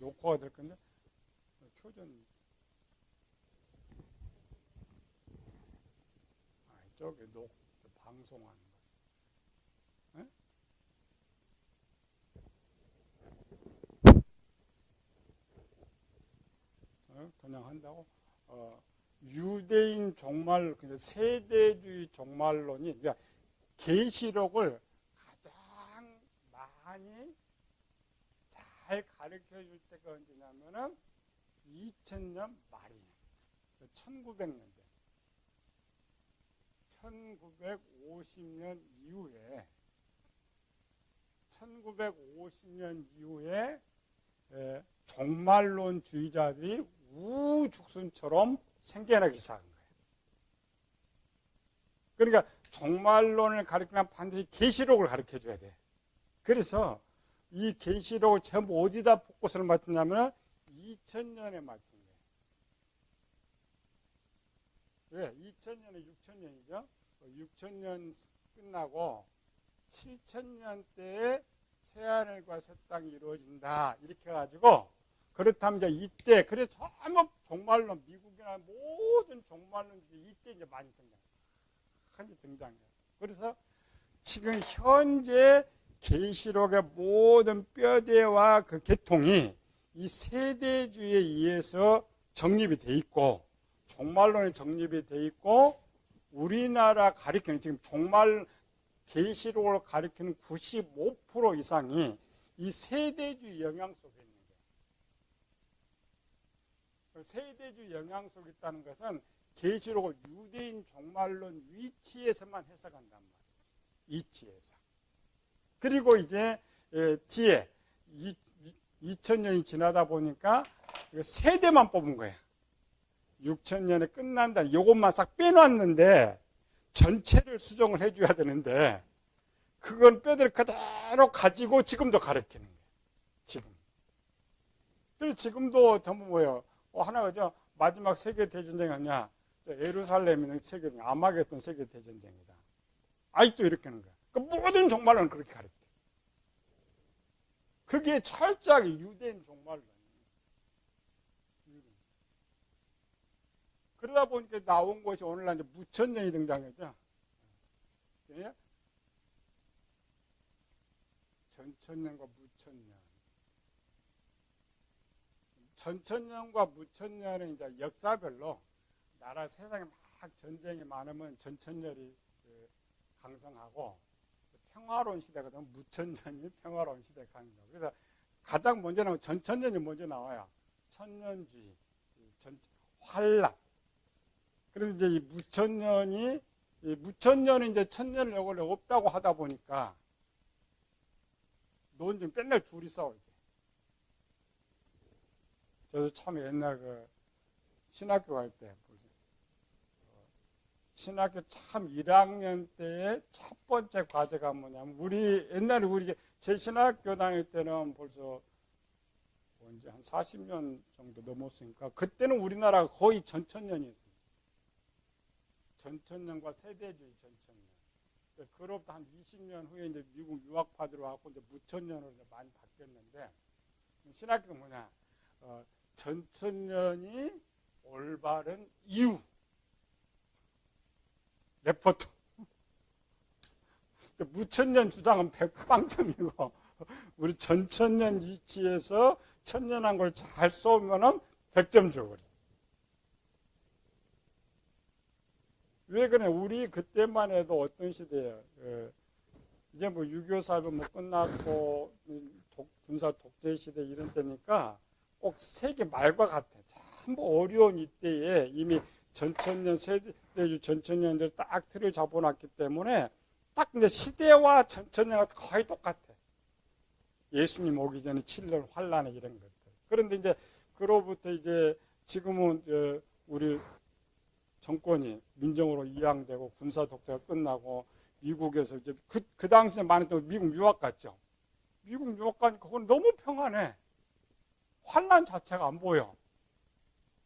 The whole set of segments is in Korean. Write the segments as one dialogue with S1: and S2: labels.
S1: 녹화가 될 건데 표준 저기 방송하는 거. 그냥 한다고. 유대인 종말, 세대주의 종말론이 계시록을 가장 많이 잘 가르쳐 줄 때가 언제냐면은 2000년 말이에요. 1900년대. 1950년 이후에 종말론주의자들이 우후죽순처럼 생겨나기 시작한 거예요. 그러니까 종말론을 가르치려면 반드시 계시록을 가르쳐줘야 돼. 그래서 이 계시록을 전부 어디다 포커스를 맞추냐면 2000년에 맞춘 거예요. 왜? 2000년에 6000년이죠. 6000년 끝나고 7000년대에 새하늘과 새 땅이 이루어진다. 이렇게 해가지고 그렇다면 이제 이때 그래서 전부 종말론 미국이나 모든 종말론들이 이때 이제 많이 등장해요. 그래서 지금 현재 계시록의 모든 뼈대와 그 계통이 이 세대주의에 의해서 정립이 돼 있고 종말론이 정립이 돼 있고 우리나라 가리키는 지금 종말 계시록을 가리키는 95% 이상이 이 세대주의 영향 속에 있는 거예요. 세대주의 영향 속에 있다는 것은 계시록을 유대인 종말론 위치에서만 해석한단 말이죠. 위치에서. 그리고 이제 뒤에 2000년이 지나다 보니까 세대만 뽑은 거예요. 6000년에 끝난다. 이것만 싹 빼놨는데 전체를 수정을 해줘야 되는데 그건 뼈대를 그대로 가지고 지금도 가르치는 거예요. 지금. 그래서 지금도 전부 뭐예요? 하나가 마지막 세계대전쟁이 아니야. 예루살렘이는 아마겟돈 세계대전쟁이다. 아직도 이렇게 하는 거야. 그 모든 종말론은 그렇게 가르쳐. 그게 철저하게 유대인 종말론. 그러다 보니까 나온 것이 오늘날 이제 무천년이 등장했죠. 예? 전천년과 무천년. 전천년과 무천년은 이제 역사별로 나라 세상에 막 전쟁이 많으면 전천년이 강성하고 평화로운 시대가 되면 무천년이 평화로운 시대가 강성하고 그래서 가장 먼저 나오면 전천년이 먼저 나와요. 천년주의, 환란. 그래서 이제 이 무천년이 이제 천년을 원래 없다고 하다 보니까 논쟁 맨날 둘이 싸워요. 저도 참 옛날 신학교 갈 때, 신학교 참 1학년 때의 첫 번째 과제가 뭐냐면, 옛날에 제 신학교 다닐 때는 벌써 언제 한 40년 정도 넘었으니까, 그때는 우리나라가 거의 전천년이었어요. 전천년과 세대주의 전천년. 그로부터 한 20년 후에 이제 미국 유학파들이 와서 이제 무천년으로 이제 많이 바뀌었는데, 신학교가 뭐냐? 전천년이 올바른 이유. 레포트. 무천년 주장은 100빵점이고, 우리 전천년 위치에서 천년한 걸 잘 쏘면은 100점 줘. 왜 그래? 우리 그때만 해도 어떤 시대예요? 이제 뭐 6.25 사변 뭐 끝났고, 군사 독재 시대 이런 때니까 꼭 세계 말과 같아. 전부 어려운 이때에 이미 전천년, 세대주 전천년들 딱 틀을 잡아놨기 때문에 딱 이제 시대와 전천년과 거의 똑같아. 예수님 오기 전에 7년 환란에 이런 것들. 그런데 이제 그로부터 이제 지금은 우리 정권이 민정으로 이양되고 군사 독재가 끝나고 미국에서 이제 그 당시에 많이 또 미국 유학 갔죠. 미국 유학 가니까 그건 너무 평안해. 환란 자체가 안 보여.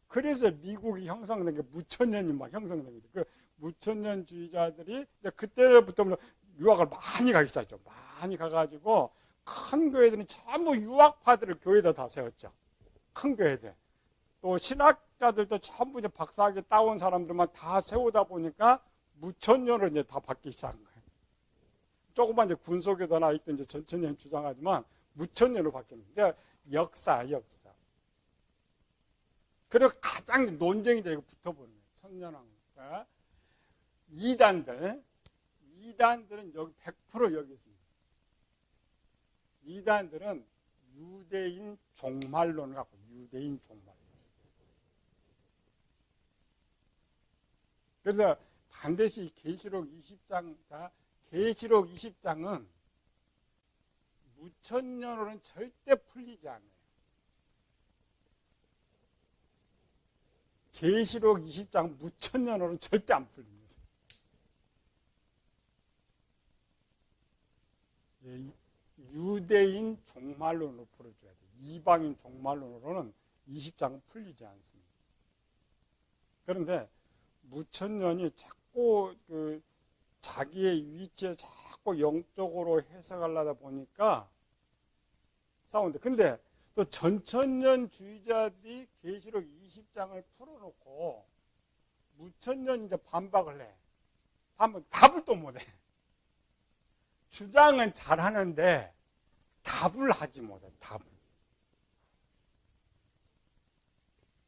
S1: 그래서 미국이 형성된 게 무천년이 막 형성된 거죠. 그 무천년주의자들이 그때부터 유학을 많이 가기 시작했죠. 많이 가가지고 큰 교회들은 전부 유학파들을 교회에다 다 세웠죠. 큰 거 해야 돼. 또 신학자들도 전부 이제 박사학위 따온 사람들만 다 세우다 보니까 무천년으로 이제 다 받기 시작한 거예요. 조금만 이제 군속에다나 있던 이제 전천년 주장하지만 무천년으로 바뀌는 거예요. 역사. 그리고 가장 논쟁이 되고 붙어보는 거예요. 천년왕. 이단들은 여기 100% 여기 있습니다. 이단들은 유대인 종말론을 갖고 유대인 종말론. 그래서 반드시 계시록 20장, 계시록 20장은 무천년으로는 절대 풀리지 않아요. 계시록 20장 무천년으로는 절대 안 풀립니다. 유대인 종말론으로 풀어줘야 돼요. 이방인 종말론으로는 20장은 풀리지 않습니다. 그런데 무천년이 자꾸 자기의 위치에 자꾸 영적으로 해석하려다 보니까 싸우는데, 근데 또 전천년주의자들이 계시록 20장을 풀어놓고 무천년 이제 반박을 해. 하면 답을 또 못해. 주장은 잘하는데 답을 하지 못해. 답을.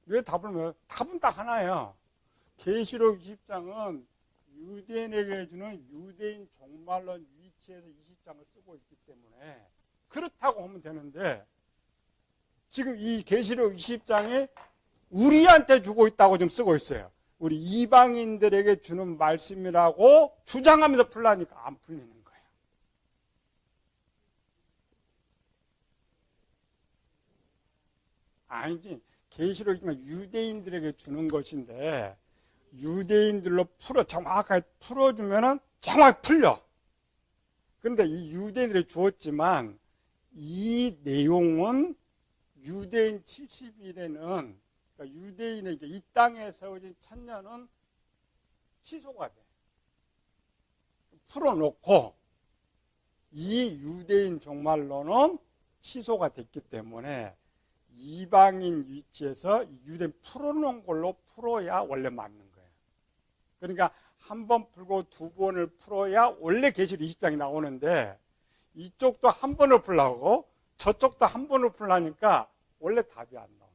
S1: 왜 답을 못해? 답은 딱 하나예요. 계시록 20장은 유대인에게 주는 유대인 종말론 위치에서 20장을 쓰고 있기 때문에 그렇다고 하면 되는데, 지금 이 계시록 20장에 우리한테 주고 있다고 좀 쓰고 있어요. 우리 이방인들에게 주는 말씀이라고 주장하면서 풀라니까 안 풀리는 거예요. 아니지. 계시록이지만 유대인들에게 주는 것인데 유대인들로 정확하게 풀어주면은 정확히 풀려. 그런데 이 유대인들이 주었지만 이 내용은 유대인 70일에는, 그러니까 유대인에게 이 땅에 세워진 천년은 취소가 돼. 풀어놓고 이 유대인 종말론은 취소가 됐기 때문에 이방인 위치에서 유대인 풀어놓은 걸로 풀어야 원래 맞는 거예요. 그러니까 한 번 풀고 두 번을 풀어야 원래 계시록 20장이 나오는데, 이쪽도 한 번을 풀라고 저쪽도 한 번을 풀라니까 원래 답이 안 나오는 거예요.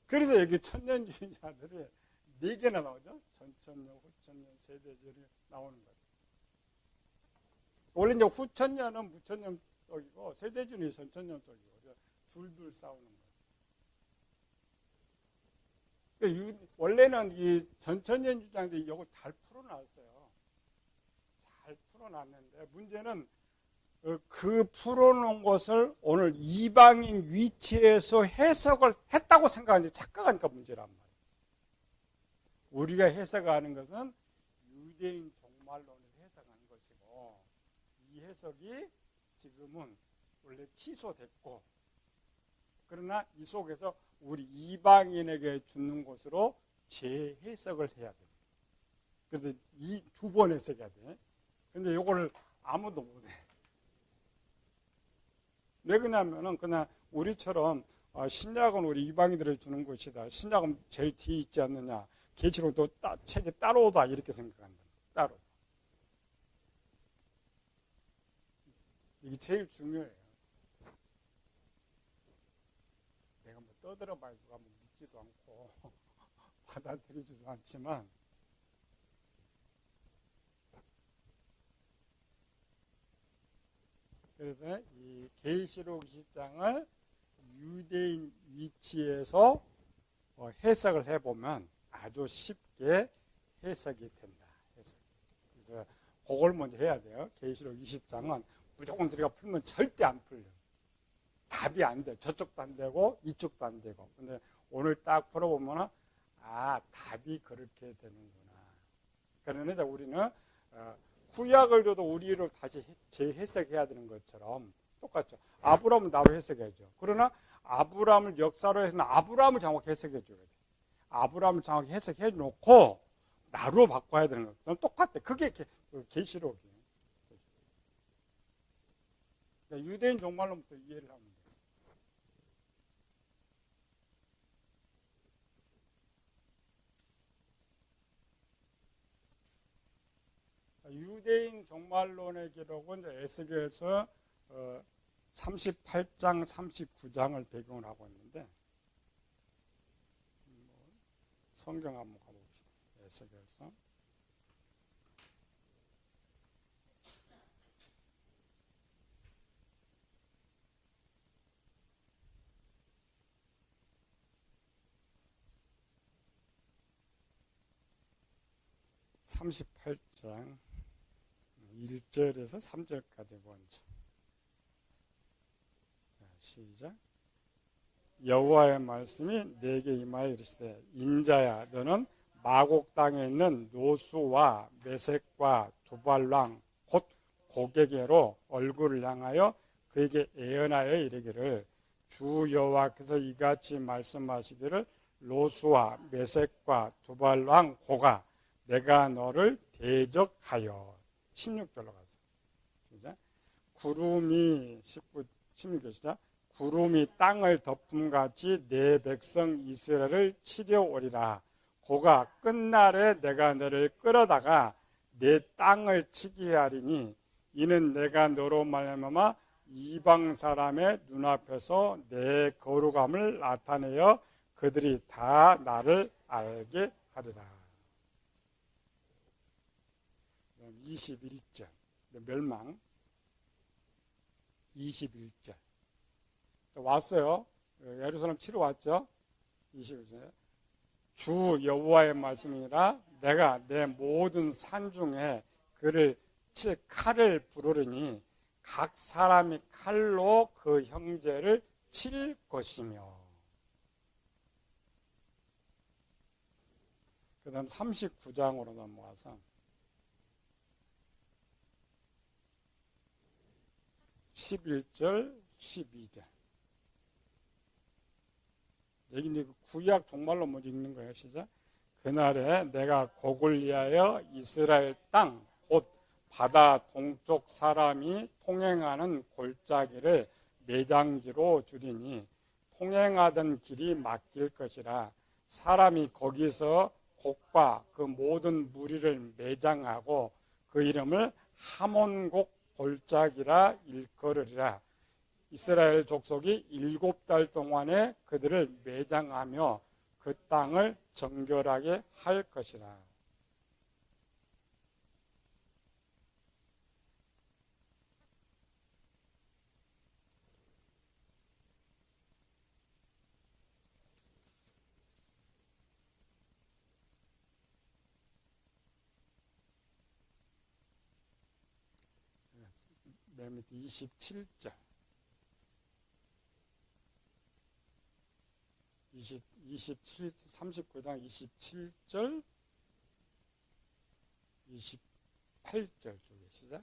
S1: 그래서 여기 천년주의자들이 4개나 나오죠. 전천년, 후천년, 세대절이 나오는 거예요. 원래 이제 후천년은 무천년 쪽이고 세대주는 전천년 쪽이고 둘둘 싸우는 거예요. 원래는 이 전천년 주장들이 이거 잘 풀어놨어요. 잘 풀어놨는데 문제는 그 풀어놓은 것을 오늘 이방인 위치에서 해석을 했다고 생각하는데 착각하니까 문제란 말이에요. 우리가 해석하는 것은 유대인 종말론을 해석하는 것이고, 이 해석이 지금은 원래 취소됐고, 그러나 이 속에서 우리 이방인에게 주는 것으로 재해석을 해야 돼요. 그래서 이 두 번 해석해야 돼. 근데 이거를 아무도 못해. 왜 그러냐면은 그냥 우리처럼 신약은 우리 이방인들에게 주는 것이다. 신약은 제일 뒤에 있지 않느냐. 계시록도 책이 따로다 이렇게 생각한다. 따로. 이게 제일 중요해요. 내가 뭐 떠들어봐야 누가 뭐 믿지도 않고 받아들이지도 않지만, 그래서 이 계시록 20장을 유대인 위치에서 해석을 해보면 아주 쉽게 해석이 된다. 그래서 그걸 먼저 해야 돼요. 계시록 20장은 무조건 우리가 풀면 절대 안 풀려. 답이 안 돼. 저쪽도 안 되고 이쪽도 안 되고. 근데 오늘 딱 풀어보면 답이 그렇게 되는구나. 그러니까 우리는 구약을 줘도 우리로 다시 재해석해야 되는 것처럼 똑같죠. 아브라함은 나로 해석해야죠. 그러나 아브라함을 역사로 해서는 아브라함을 정확히 해석해 줘야 돼. 아브라함을 정확히 해석해 놓고 나로 바꿔야 되는 거. 그럼 똑같아. 그게 계시록이에요. 유대인 종말론부터 이해를 하면 돼요. 종말론의 기록은 에스겔서 38장, 39장을 배경으로 하고 있는데 성경 한번 가봅시다. 에스겔서 38장 1절에서 3절까지 먼저. 자, 시작. 여호와의 말씀이 내게 임하여 이르시되 인자야 너는 마곡 땅에 있는 노수와 메섹과 두발왕 곧 고개게로 얼굴을 향하여 그에게 애언하여 이르기를 주 여호와께서 이같이 말씀하시기를 노수와 메섹과 두발왕 고가 내가 너를 대적하여 16절로 가서 시작. 구름이 16절 시작. 구름이 땅을 덮음같이 내 백성 이스라엘을 치려오리라. 고가 끝날에 내가 너를 끌어다가 내 땅을 치게 하리니 이는 내가 너로 말미암아 이방 사람의 눈앞에서 내 거룩함을 나타내어 그들이 다 나를 알게 하리라. 21절 멸망 21절 왔어요. 예루살렘 치러 왔죠. 21절 주 여호와의 말씀이라 내가 내 모든 산 중에 그를 칠 칼을 부르리니 각 사람이 칼로 그 형제를 칠 것이며. 그 다음 39장으로 넘어와서 11절, 12절. 여기 이제 구약 종말로 먼저 읽는 거예요. 시작. 그날에 내가 곡을 위하여 이스라엘 땅, 곧 바다 동쪽 사람이 통행하는 골짜기를 매장지로 주리니 통행하던 길이 막힐 것이라. 사람이 거기서 곡과 그 모든 무리를 매장하고 그 이름을 하몬곡 골짜기라 일컬으리라. 이스라엘 족속이 7달 동안에 그들을 매장하며 그 땅을 정결하게 할 것이라. 맨 밑에 27절 27, 39장 27절 28절 쪽에 시작.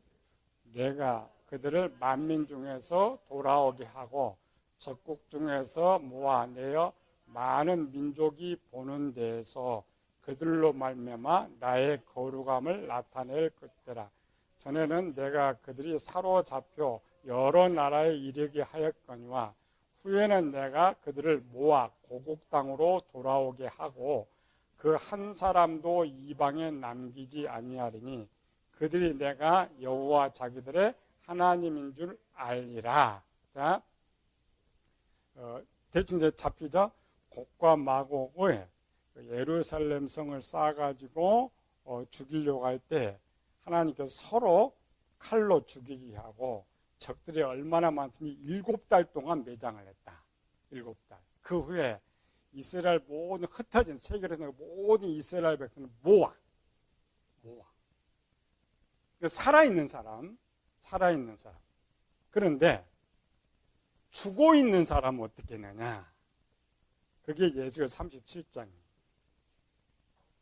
S1: 내가 그들을 만민 중에서 돌아오게 하고 적국 중에서 모아내어 많은 민족이 보는 데에서 그들로 말미암아 나의 거룩함을 나타낼 것이라. 전에는 내가 그들이 사로잡혀 여러 나라에 이르게 하였거니와 후에는 내가 그들을 모아 고국 땅으로 돌아오게 하고 그 한 사람도 이방에 남기지 아니하리니 그들이 내가 여호와 자기들의 하나님인 줄 알리라. 자, 대충 이제 잡히죠. 곡과 마곡의 예루살렘 성을 쌓아가지고 죽이려고 할 때 하나님께서 서로 칼로 죽이게 하고 적들이 얼마나 많더니 7달 동안 매장을 했다. 7달. 그 후에 이스라엘 모든 흩어진 세계에서 모든 이스라엘 백성을 모아. 그러니까 살아있는 사람. 그런데 죽어 있는 사람은 어떻게 했느냐? 그게 에스겔 37장이에요.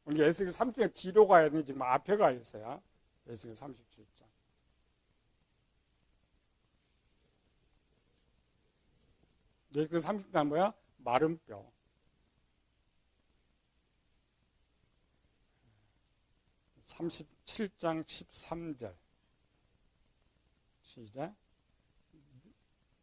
S1: 우리 에스겔 37장 뒤로 가야 되는데 지금 앞에 가 있어요. 에스겔 37장. 에스겔 37장 뭐야? 마른 뼈. (37장 13절) 시작.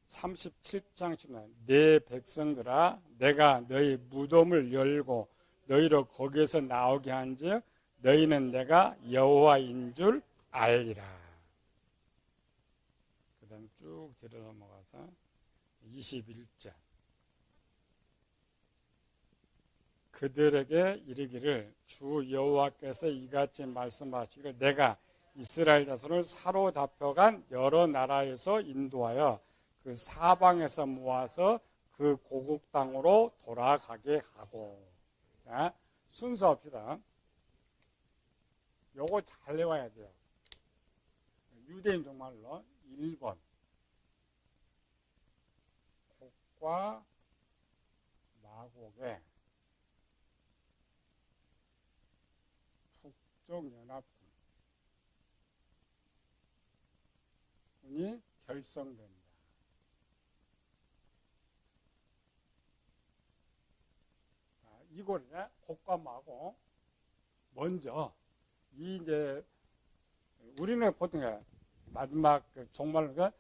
S1: 37장 13절 내 백성들아 내가 너희 무덤을 열고 너희로 거기에서 나오게 한즉 너희는 내가 여호와인 줄 알리라. 다음 쭉 들어 넘어가서 21절. 그들에게 이르기를 주 여호와께서 이같이 말씀하시기를 내가 이스라엘 자손을 사로잡혀간 여러 나라에서 인도하여 그 사방에서 모아서 그 고국 땅으로 돌아가게 하고. 자, 순서합시다. 요거 잘 외워야 돼요. 유대인 종말론 1번 곡과 마곡의 북쪽연합군이 결성된다. 이거를 곡과 마곡 먼저 이제 우리는 보통 마지막 종말론가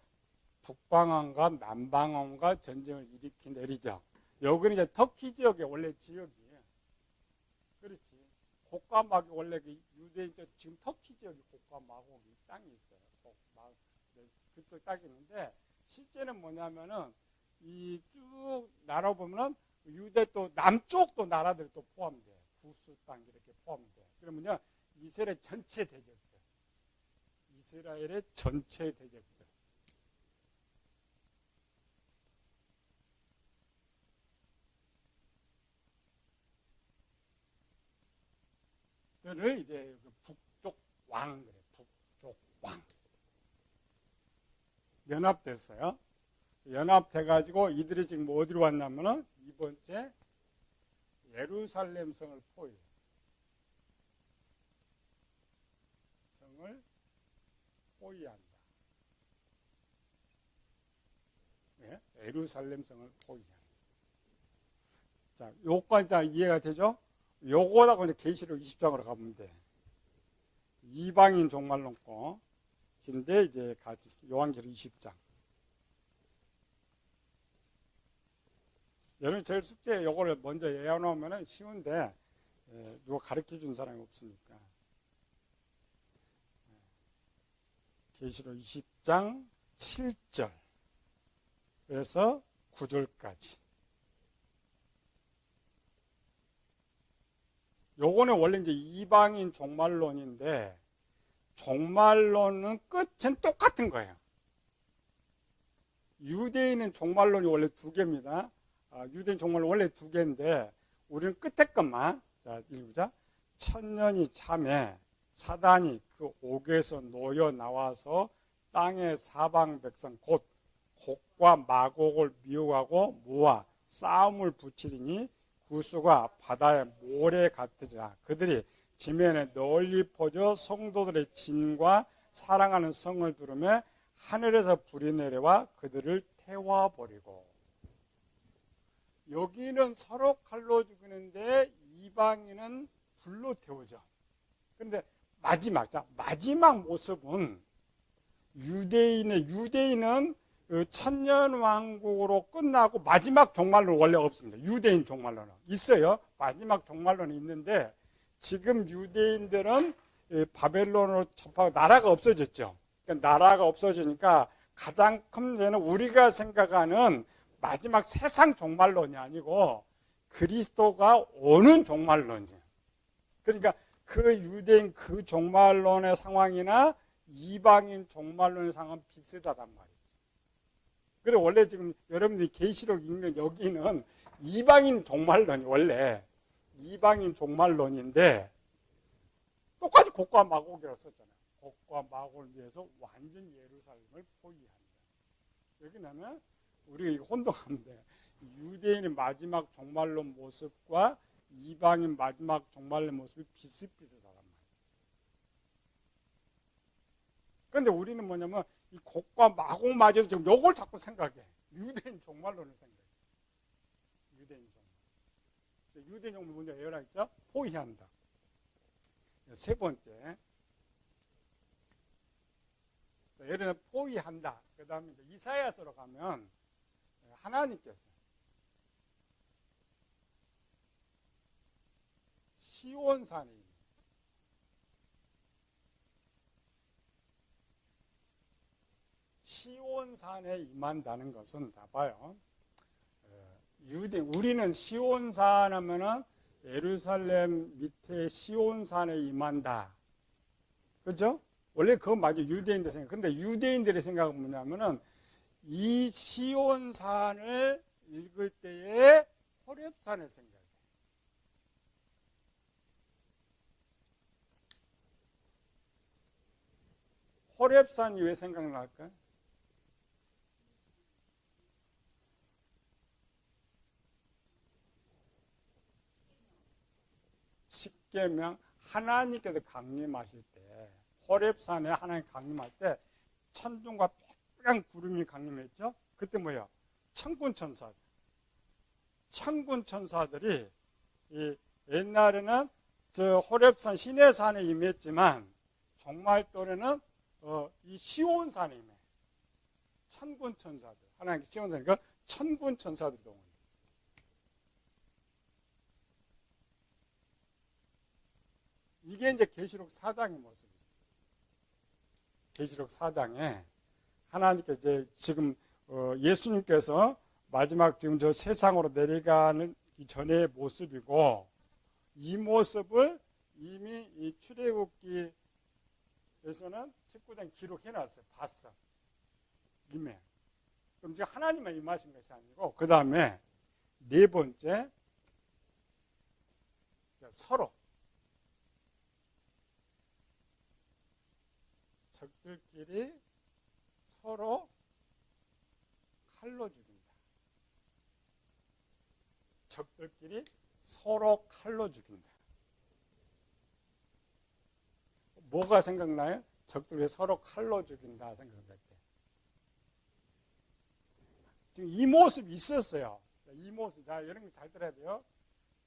S1: 북방언과 남방언과 전쟁을 일으킨 내리죠. 여기는 이제 터키 지역의 원래 지역이에요. 그렇지. 곡과 마곡 원래 그 유대인 지금 터키 지역이 곡과 마곡이 땅이 있어요. 그쪽 땅이 있는데 실제는 뭐냐면은 이 쭉 나라 보면은 유대 또 남쪽도 나라들이 또 포함돼. 구스 땅 이렇게 포함돼. 그러면요 이스라엘 전체 대적들, 이스라엘의 전체 대적들. 를 이제 북쪽 왕 그래. 북쪽 왕 연합됐어요. 연합돼가지고 이들이 지금 어디로 왔냐면은 이번째 예루살렘 성을 포위해. 성을 포위한다. 네? 예루살렘 성을 포위한다. 자, 요까지 이해가 되죠? 요거다가 이제 계시록 20장으로 가면 돼. 이방인 종말론권. 근데 이제 같이 요한계시록 20장. 여러분 제일 숙제 요거를 먼저 외워놓으면 쉬운데 누가 가르쳐 준 사람이 없으니까. 계시록 20장 7절에서 9절까지. 요거는 원래 이제 이방인 종말론인데 종말론은 끝은 똑같은 거예요. 유대인은 종말론이 원래 두 개입니다. 유대인 종말론 원래 두 개인데 우리는 끝에 것만 자 읽자. 천년이 참에 사단이 그 옥에서 놓여 나와서 땅의 사방 백성 곧 곡과 마곡을 미혹하고 모아 싸움을 붙이리니 구수가 바다의 모래 같으리라. 그들이 지면에 널리 퍼져 성도들의 진과 사랑하는 성을 두르며 하늘에서 불이 내려와 그들을 태워버리고. 여기는 서로 칼로 죽이는데 이방인은 불로 태우죠. 그런데 마지막 모습은 유대인은 천년왕국으로 끝나고 마지막 종말론 원래 없습니다. 유대인 종말론은 있어요. 마지막 종말론이 있는데 지금 유대인들은 바벨론으로 접하고 나라가 없어졌죠. 그러니까 나라가 없어지니까 가장 큰 문제는 우리가 생각하는 마지막 세상 종말론이 아니고 그리스도가 오는 종말론이에요. 그러니까 그 유대인 그 종말론의 상황이나 이방인 종말론의 상황은 비슷하단 말이에요. 그래 원래 지금 여러분들이 계시록 읽는 여기는 이방인 종말론이 원래 이방인 종말론인데 똑같이 곡과 마곡이라고 썼잖아요. 곡과 마곡을 위해서 완전 예루살렘을 포위한다. 여기는 우리가 이거 혼동하면 돼. 유대인의 마지막 종말론 모습과 이방인 마지막 종말론 모습이 비슷비슷하단 말이에요. 그런데 우리는 뭐냐면 이 곡과 마곡마저도 지금 요걸 자꾸 생각해. 유대인 종말론을 생각해. 유대인 종말. 유대인 종말 먼저 외우라 했죠? 포위한다. 세 번째. 예를 들어 포위한다. 그 다음에 이사야서로 가면 하나님께서 시온산이 시온산에 임한다는 것은, 자 봐요. 우리는 시온산 하면은 예루살렘 밑에 시온산에 임한다. 그죠? 원래 그건 맞아. 유대인들 생각. 근데 유대인들의 생각은 뭐냐면은 이 시온산을 읽을 때에 호렙산을 생각해요. 호렙산이 왜 생각날까? 십계명, 하나님께서 강림하실 때, 호렙산에 하나님 강림할 때 천둥과 빨간 구름이 강림했죠. 그때 뭐예요? 천군 천사들. 천군 천사들이 옛날에는 저 호렙산 시내산에 임했지만 종말 때는 이 시온산에 임해. 천군 천사들. 하나님 시온산이니까 천군 천사들이 동원. 이게 이제 계시록 4장의 모습이죠. 계시록 4장에 하나님께 이제 지금 예수님께서 마지막 지금 저 세상으로 내려가는 전의 모습이고, 이 모습을 이미 이 출애굽기에서는 19장 기록해놨어요. 봤어. 이미. 그럼 이제 하나님만 임하신 것이 아니고, 그 다음에 네 번째, 서로 적들끼리 서로 칼로 죽인다. 적들끼리 서로 칼로 죽인다. 뭐가 생각나요? 적들끼리 서로 칼로 죽인다 생각할 때. 지금 이 모습이 있었어요. 이 모습, 자, 이런 거 잘 들어야 돼요.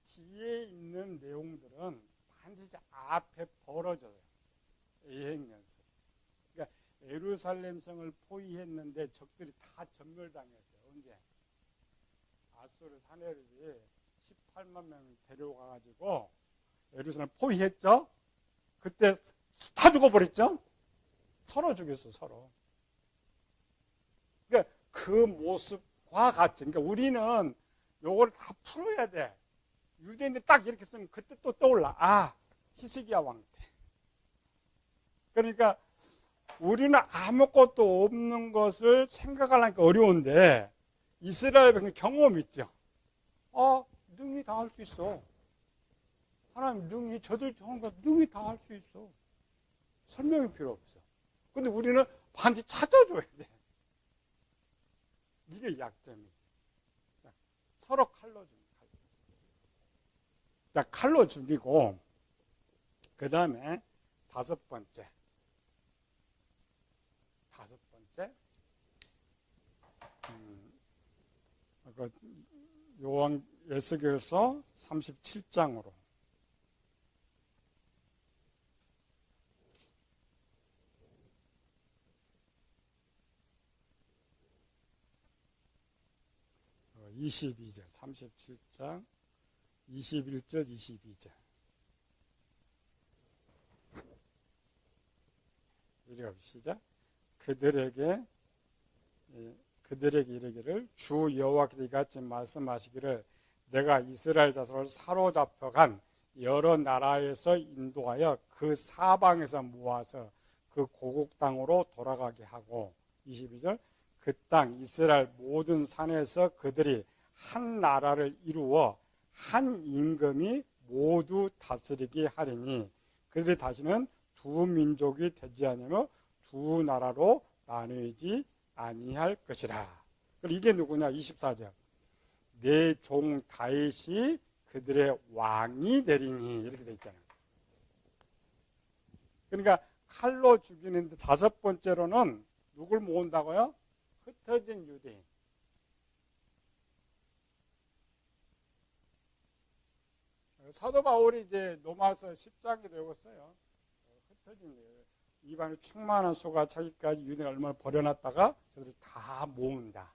S1: 뒤에 있는 내용들은 반드시 앞에 벌어져요. 예행 연습. 그러니까 예루살렘 성을 포위했는데 적들이 다 전멸당했어요. 언제? 아수르 사내들이 18만 명 데려가가지고 예루살렘 포위했죠. 그때 다 죽어버렸죠. 서로 죽였어, 서로. 그러니까 그 모습과 같이. 그러니까 우리는 요걸 다 풀어야 돼. 유대인들 딱 이렇게 쓰면 그때 또 떠올라. 아, 히스기야 왕 때. 그러니까 우리는 아무것도 없는 것을 생각하려니까 어려운데, 이스라엘 백성 경험 있죠. 능히 다 할 수 있어. 하나님 능히, 저들 정말 능히 다 할 수 있어. 설명이 필요 없어. 근데 우리는 반드시 찾아줘야 돼. 이게 약점이지. 서로 칼로 죽이고. 자, 칼로 죽이고, 그 다음에 다섯 번째. 요한 에스겔서 37장으로. 어, 22절, 37장 21절, 22절. 이리 시작. 그들에게 이르기를, 주 여호와께서 이같이 말씀하시기를, 내가 이스라엘 자손을 사로잡혀간 여러 나라에서 인도하여 그 사방에서 모아서 그 고국 땅으로 돌아가게 하고, 22절, 그 땅 이스라엘 모든 산에서 그들이 한 나라를 이루어 한 임금이 모두 다스리게 하리니 그들이 다시는 두 민족이 되지 아니하며 두 나라로 나누지 아니할 것이라. 이게 누구냐? 24절. 내 종 다윗이 그들의 왕이 되리니, 이렇게 돼 있잖아요. 그러니까 칼로 죽이는데 다섯 번째로는 누굴 모은다고요? 흩어진 유대인. 사도 바울이 이제 로마서 10장에 외웠어요. 흩어진 유대인. 이방의 충만한 수가 자기까지 유대인을 얼마나 버려놨다가 저들이 다 모은다.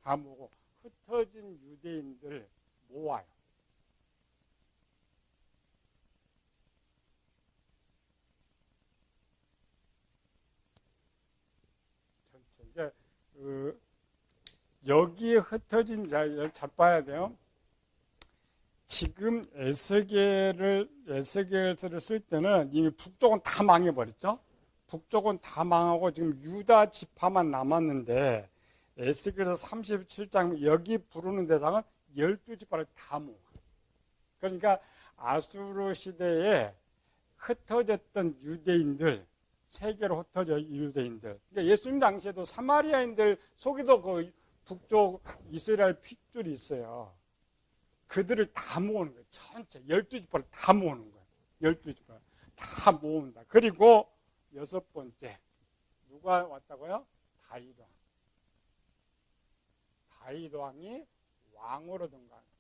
S1: 다 모으고 흩어진 유대인들 모아요. 이제 여기에 흩어진 잘 봐야 돼요. 지금 에스겔서를 쓸 때는 이미 북쪽은 다 망해버렸죠. 북쪽은 다 망하고 지금 유다 지파만 남았는데 에스겔서 37장 여기 부르는 대상은 12지파를 다 모아. 그러니까 아수르 시대에 흩어졌던 유대인들, 세계로 흩어져 유대인들. 그러니까 예수님 당시에도 사마리아인들 속에도 그 북쪽 이스라엘 핏줄이 있어요. 그들을 다 모으는 거예요. 전체 12지파를 다 모으는 거예요. 12지파 다 모은다. 그리고 여섯 번째 누가 왔다고요? 다윗 왕. 다윗 왕이 왕으로 등극한다.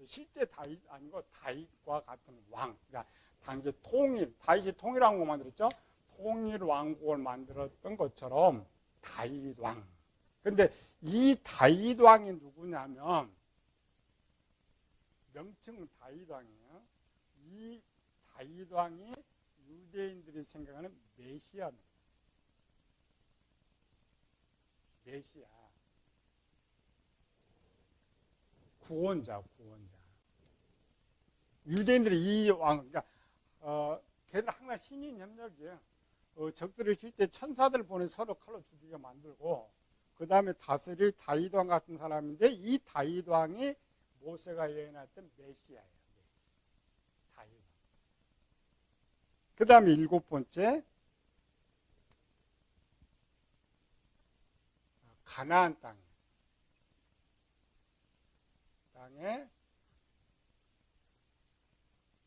S1: 실제 다윗 아니고 다윗과 같은 왕. 그러니까 당시 다윗이 통일왕국 만들었죠. 통일 왕국을 만들었던 것처럼 다윗 왕. 그런데 이 다윗 왕이 누구냐면 명칭은 다윗 왕이에요. 이 다윗 왕이 유대인들이 생각하는 메시아입니다. 메시아. 구원자. 유대인들이 이 왕, 그러니까 걔들 항상 신인 협력이에요. 적들을 칠 때 천사들 보내 서로 칼로 죽이게 만들고, 그 다음에 다스릴 다윗 왕 같은 사람인데, 이 다윗 왕이 모세가 예언했던 메시아예요. 다윗 왕. 그 다음에 일곱 번째, 가나안 땅에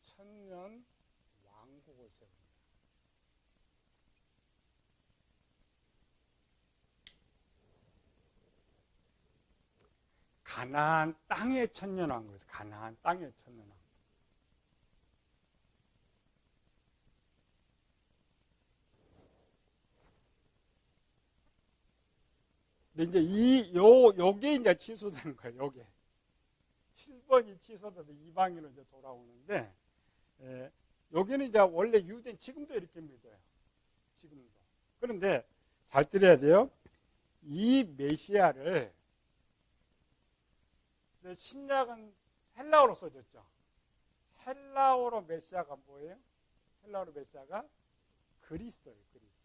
S1: 천년 왕국을 세웁니다. 가나안 땅의 천년 왕국이에요. 가나안 땅의 천년 왕국. 근데 이제 요게 이제 취소되는 거예요. 요게 7번이 취소돼서 이방인으로 이제 돌아오는데, 여기는 이제 원래 유대인 지금도 이렇게 믿어요. 지금도. 그런데 잘 들어야 돼요. 이 메시아를 신약은 헬라어로 써졌죠. 헬라어로 메시아가 뭐예요? 헬라어로 메시아가 그리스도예요. 그리스도.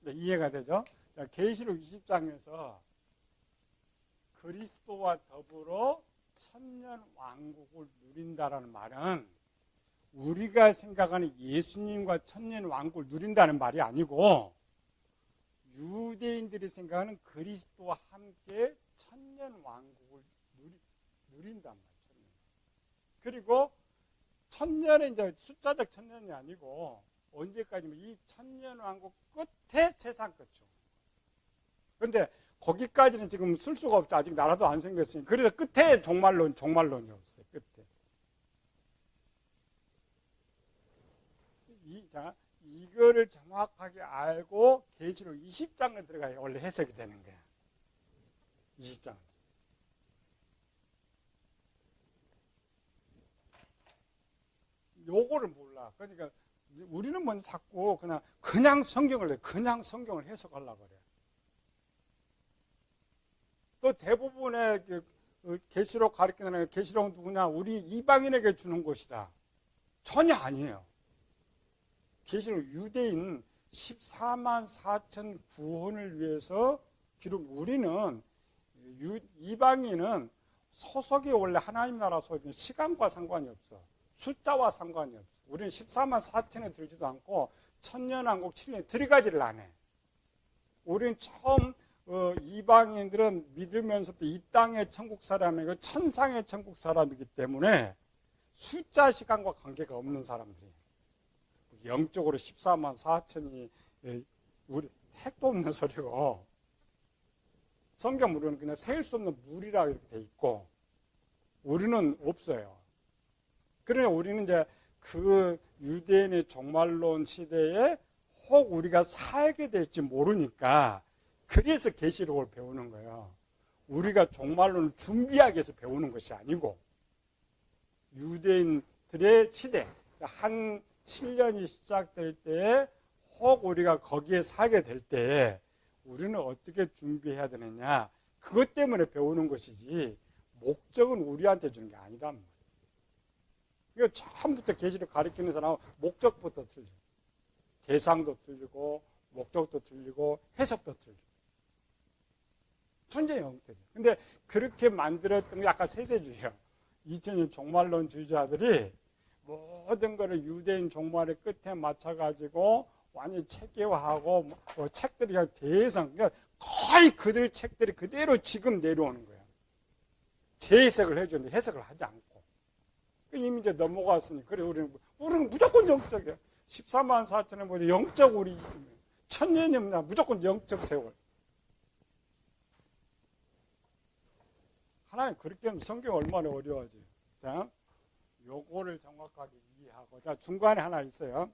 S1: 네, 이해가 되죠? 계시록 20장에서 그리스도와 더불어 천년 왕국을 누린다라는 말은 우리가 생각하는 예수님과 천년 왕국을 누린다는 말이 아니고 유대인들이 생각하는 그리스도와 함께 천년 왕국을 누린단 말이에요. 그리고 천년은 이제 숫자적 천년이 아니고 언제까지면 이 천년 왕국 끝에 세상 끝이죠. 그런데 거기까지는 지금 쓸 수가 없죠. 아직 나라도 안 생겼으니. 그래서 끝에 종말론이 없어요. 끝에. 이거를 정확하게 알고 계시록 20장을 들어가야 원래 해석이 되는 거야. 20장. 요거를 몰라. 그러니까 우리는 먼저 자꾸 그냥 성경을 해석하려고 그래. 또 대부분의 계시록 가르치는 계시록은 누구냐? 우리 이방인에게 주는 것이다. 전혀 아니에요. 계시록 유대인 14만 4천 구원을 위해서 우리는 이방인은 소속이 원래 하나님 나라 소속이 시간과 상관이 없어. 숫자와 상관이 없어. 우리는 14만 4천에 들지도 않고 천년왕국 7년 들어가지를 안 해. 우리는 처음 이방인들은 믿으면서도 이 땅의 천국 사람이고 천상의 천국 사람이기 때문에 숫자 시간과 관계가 없는 사람들이에요. 영적으로 14만 4천이 우리 택도 없는 소리고, 성경으로는 그냥 셀 수 없는 물이라 이렇게 돼 있고 우리는 없어요. 그러나 우리는 이제 그 유대인의 종말론 시대에 혹 우리가 살게 될지 모르니까 그래서 계시록을 배우는 거예요. 우리가 종말론을 준비하기 위해서 배우는 것이 아니고 유대인 들의 시대, 한 7년이 시작될 때에 혹 우리가 거기에 살게 될 때에 우리는 어떻게 준비해야 되느냐, 그것 때문에 배우는 것이지 목적은 우리한테 주는 게 아니란 말이에요. 이거 처음부터 계시를 가르치는 사람은 목적부터 틀려. 대상도 틀리고 목적도 틀리고 해석도 틀리고 천재 형태죠. 근데 그렇게 만들었던 게 아까 세대주의예요. 2000년 종말론주의자들이 모든 것을 유대인 종말의 끝에 맞춰가지고 완전히 체계화하고 뭐 책들이 그냥 대상, 그러니까 거의 그들 책들이 그대로 지금 내려오는 거예요. 재해석을 해주는데 해석을 하지 않고. 이미 이제 넘어갔으니, 그래, 우리는 무조건 영적이야. 14만 4천년 보니 영적 우리, 1000년이 없나, 무조건 영적 세월. 하나님 그렇게 하면 성경 얼마나 어려워지. 자, 요거를 정확하게 이해하고. 자, 중간에 하나 있어요.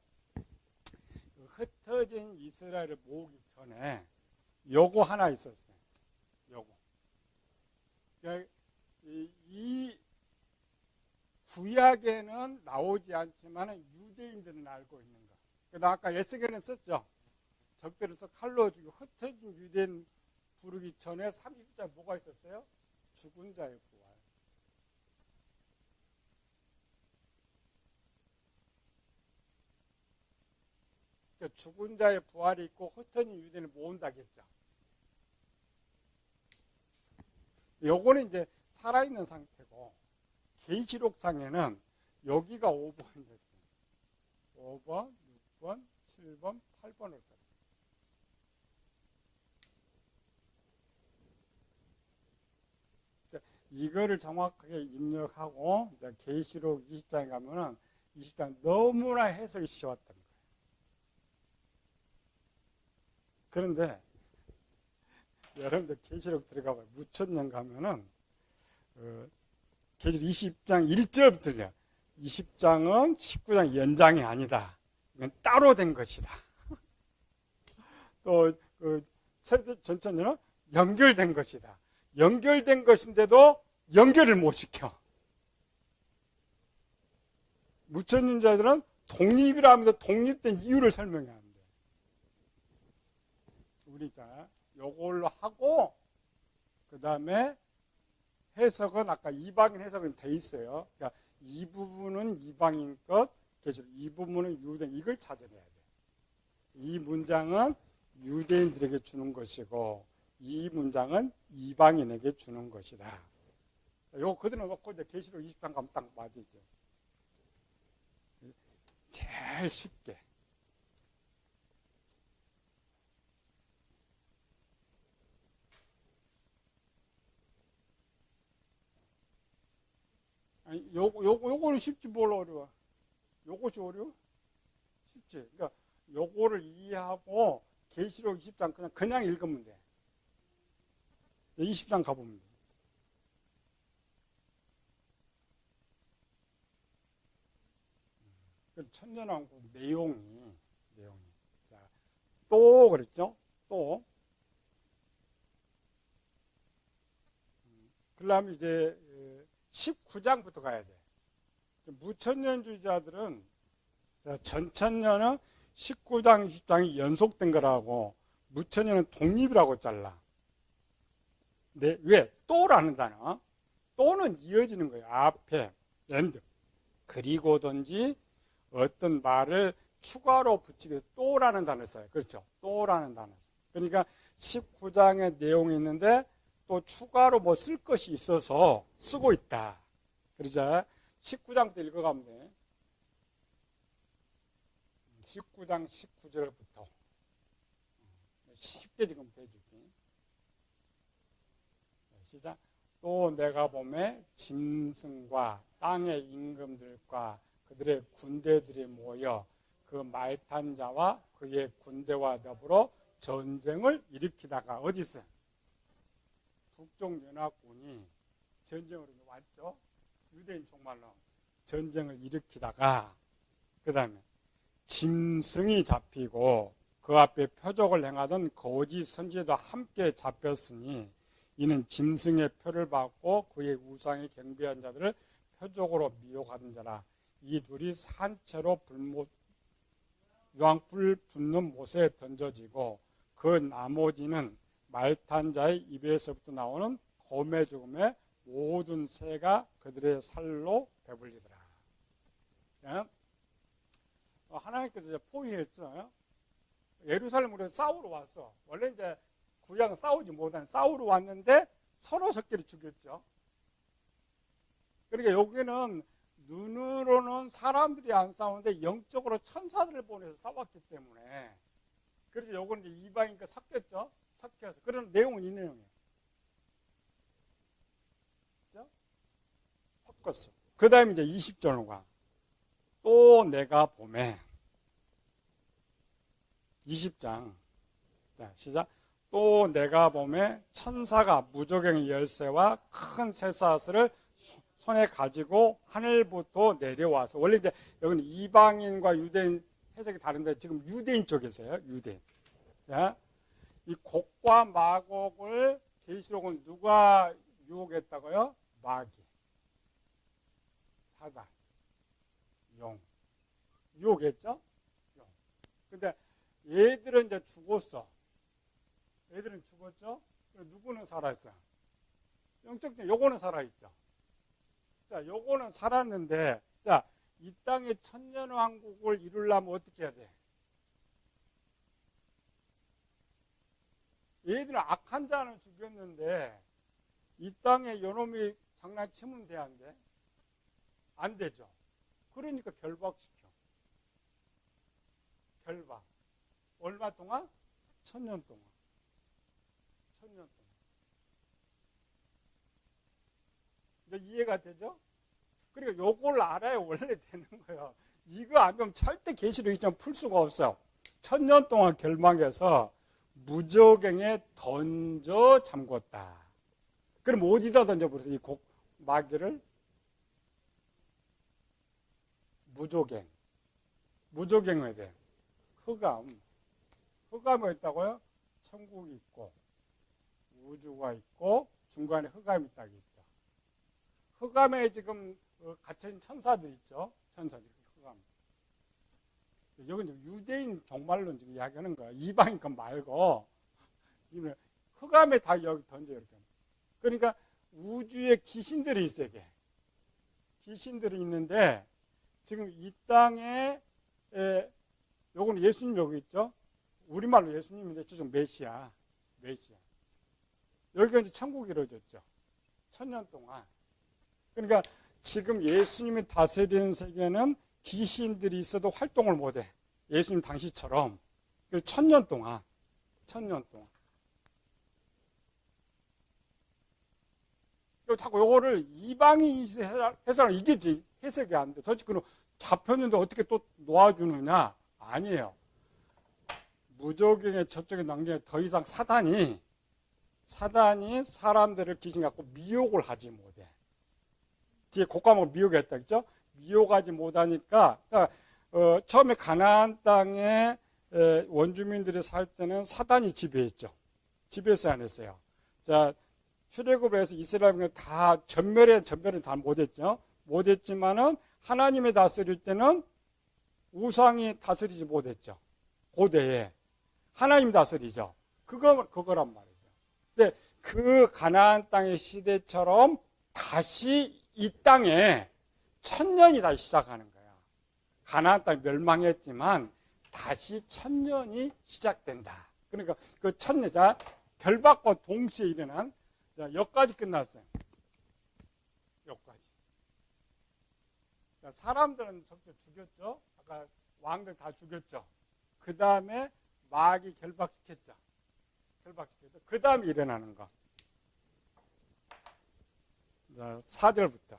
S1: 흩어진 이스라엘을 모으기 전에 요거 하나 있었어요. 요거. 그러니까 이 구약에는 나오지 않지만 유대인들은 알고 있는 거. 그다음 아까 에스겔은 썼죠. 적들에서 칼로 죽이고 흩어진 유대인 부르기 전에 30자 뭐가 있었어요? 죽은 자의 부활. 그러니까 죽은 자의 부활이 있고 흩어진 유대인을 모은다겠죠. 요거는 이제 살아있는 상태고, 계시록상에는 여기가 5번이 됐어요. 5번, 6번, 7번, 8번을 써요. 이거를 정확하게 입력하고 계시록 20장에 가면은 20장 너무나 해석이 쉬웠던 거예요. 그런데 여러분들 계시록 들어가봐요. 무천년 가면은 계시록 20장 1절부터요. 20장은 19장 연장이 아니다. 이건 따로 된 것이다. 또 전천년은 연결된 것이다. 연결된 것인데도 연결을 못 시켜. 무천년자들은 독립이라 하면서 독립된 이유를 설명해야 합니다. 우리가 요걸로 하고, 그 다음에 해석은 아까 이방인 해석은 돼 있어요. 그러니까 이 부분은 이방인 것, 이 부분은 유대인, 이걸 찾아내야 돼요. 이 문장은 유대인들에게 주는 것이고, 이 문장은 이방인에게 주는 것이다. 요거 그대로 놓고 이제 계시록 20장 가면 딱 맞이죠. 제일 쉽게. 아니, 요거는 쉽지 뭘 어려워. 요것이 어려워? 쉽지. 그러니까 요거를 이해하고 계시록 20장 그냥 읽으면 돼. 20장 가보면 돼. 천년왕국 내용이. 자, 또 그랬죠? 또. 그러면 이제 19장부터 가야 돼. 무천년주의자들은 전천년은 19장, 20장이 연속된 거라고, 무천년은 독립이라고 잘라. 네, 왜? 또라는 단어. 또는 이어지는 거예요. 앞에 엔드. 그리고든지 어떤 말을 추가로 붙이게 또라는 단어를 써요. 그렇죠? 또라는 단어. 그러니까 19장의 내용이 있는데 또 추가로 뭐 쓸 것이 있어서 쓰고 있다. 그러자 19장부터 읽어가면 돼. 19장 19절부터 쉽게 지금 해줄게. 시작. 또 내가 보매 짐승과 땅의 임금들과 그들의 군대들이 모여 그 말탄 자와 그의 군대와 더불어 전쟁을 일으키다가 어디 있어요? 북쪽 연합군이 전쟁으로 왔죠. 유대인 종말로 전쟁을 일으키다가 그 다음에 짐승이 잡히고 그 앞에 표적을 행하던 거짓 선지자도 함께 잡혔으니 이는 짐승의 표를 받고 그의 우상에 경배한 자들을 표적으로 미혹하는 자라. 이 둘이 산채로 유황불 붙는 못에 던져지고 그 나머지는 말 탄 자의 입에서부터 나오는 곰의 죽음에 모든 새가 그들의 살로 배불리더라. 하나님께서 이제 포위했잖아요. 예루살렘으로 싸우러 왔어. 원래 이제 구약은 싸우지 못한 싸우러 왔는데 서로 적끼리 죽였죠. 그러니까 여기는 눈으로는 사람들이 안 싸우는데 영적으로 천사들을 보내서 싸웠기 때문에 그래서 요거는 이제 이방인과 섞였죠. 섞여서 그런 내용은 이 내용이에요. 그렇죠? 섞었어. 그 다음에 이제 20절로 가. 또 내가 봄에 20장 자 시작. 또 내가 봄에 천사가 무저갱이 열쇠와 큰 쇠사슬을 손에 가지고 하늘부터 내려와서 원래 이제 여기는 이방인과 유대인 해석이 다른데 지금 유대인 쪽에서요. 유대인. 자, 이 곡과 마곡을 계시록은 누가 유혹했다고요? 마귀, 사단, 용 유혹했죠? 용. 근데 얘들은 이제 죽었어. 얘들은 죽었죠? 누구는 살아있어? 영적인 요거는 살아있죠. 자, 요거는 살았는데, 자, 이 땅에 천년왕국을 이루려면 어떻게 해야 돼? 얘들은 악한 자는 죽였는데, 이 땅에 요놈이 장난치면 돼, 안 돼? 안 되죠. 그러니까 결박시켜. 결박. 얼마 동안? 1000년 동안. 1000년 동안. 이제 이해가 되죠? 그러니까 요걸 알아야 원래 되는 거예요. 이거 안 배우면 절대 계시록 2점 풀 수가 없어요. 1000년 동안 결망해서 무저갱에 던져 잠궜다. 그럼 어디다 던져버렸어요? 이 마귀를? 무저갱. 무저갱 왜 돼? 흑암. 흑암이 있다고요? 천국이 있고 우주가 있고 중간에 흑암이 딱 있죠. 흑암에 지금 갇혀있는 천사들 있죠. 천사들 흑암. 여기는 유대인 종말론 지금 이야기하는 거야. 이방인 것 말고 흑암에 다 여기 던져 이렇게. 그러니까 우주에 귀신들이 있어요. 이게. 귀신들이 있는데 지금 이 땅에 요거는 예수님 여기 있죠. 우리말로 예수님인데 지금 메시아. 여기가 이제 천국이 이루어졌죠. 1000년 동안. 그러니까 지금 예수님이 다스리는 세계는 귀신들이 있어도 활동을 못해. 예수님 당시처럼. 1000년 동안. 1000년 동안. 그리고 자꾸 요거를 이방인이 해석을 이게 해석이 안 돼. 도대체 그럼 잡혔는데 어떻게 또 놓아주느냐? 아니에요. 무저갱의 저쪽에 낭중에 더 이상 사단이 사람들을 귀신 갖고 미혹을 하지 못해. 뒤에 곡과목을 미혹했다 그죠? 미혹하지 못하니까 그러니까 처음에 가나안 땅에 원주민들이 살 때는 사단이 지배했죠. 지배했어요, 안 했어요? 자, 출애굽에서 이스라엘을 다 전멸은 다 못했죠. 못했지만은 하나님이 다스릴 때는 우상이 다스리지 못했죠. 고대에 하나님 다스리죠. 그거란 말이죠. 근데 그 가나안 땅의 시대처럼 다시 이 땅에 1000년이 다시 시작하는 거야. 가나안 땅이 멸망했지만 다시 1000년이 시작된다. 그러니까 그 1000년, 자, 결박과 동시에 일어난, 자, 여기까지 끝났어요. 여기까지. 자, 사람들은 적절 죽였죠. 아까 왕들 다 죽였죠. 그 다음에 마귀 결박시켰죠. 그 다음에 일어나는 거. 자, 4절부터.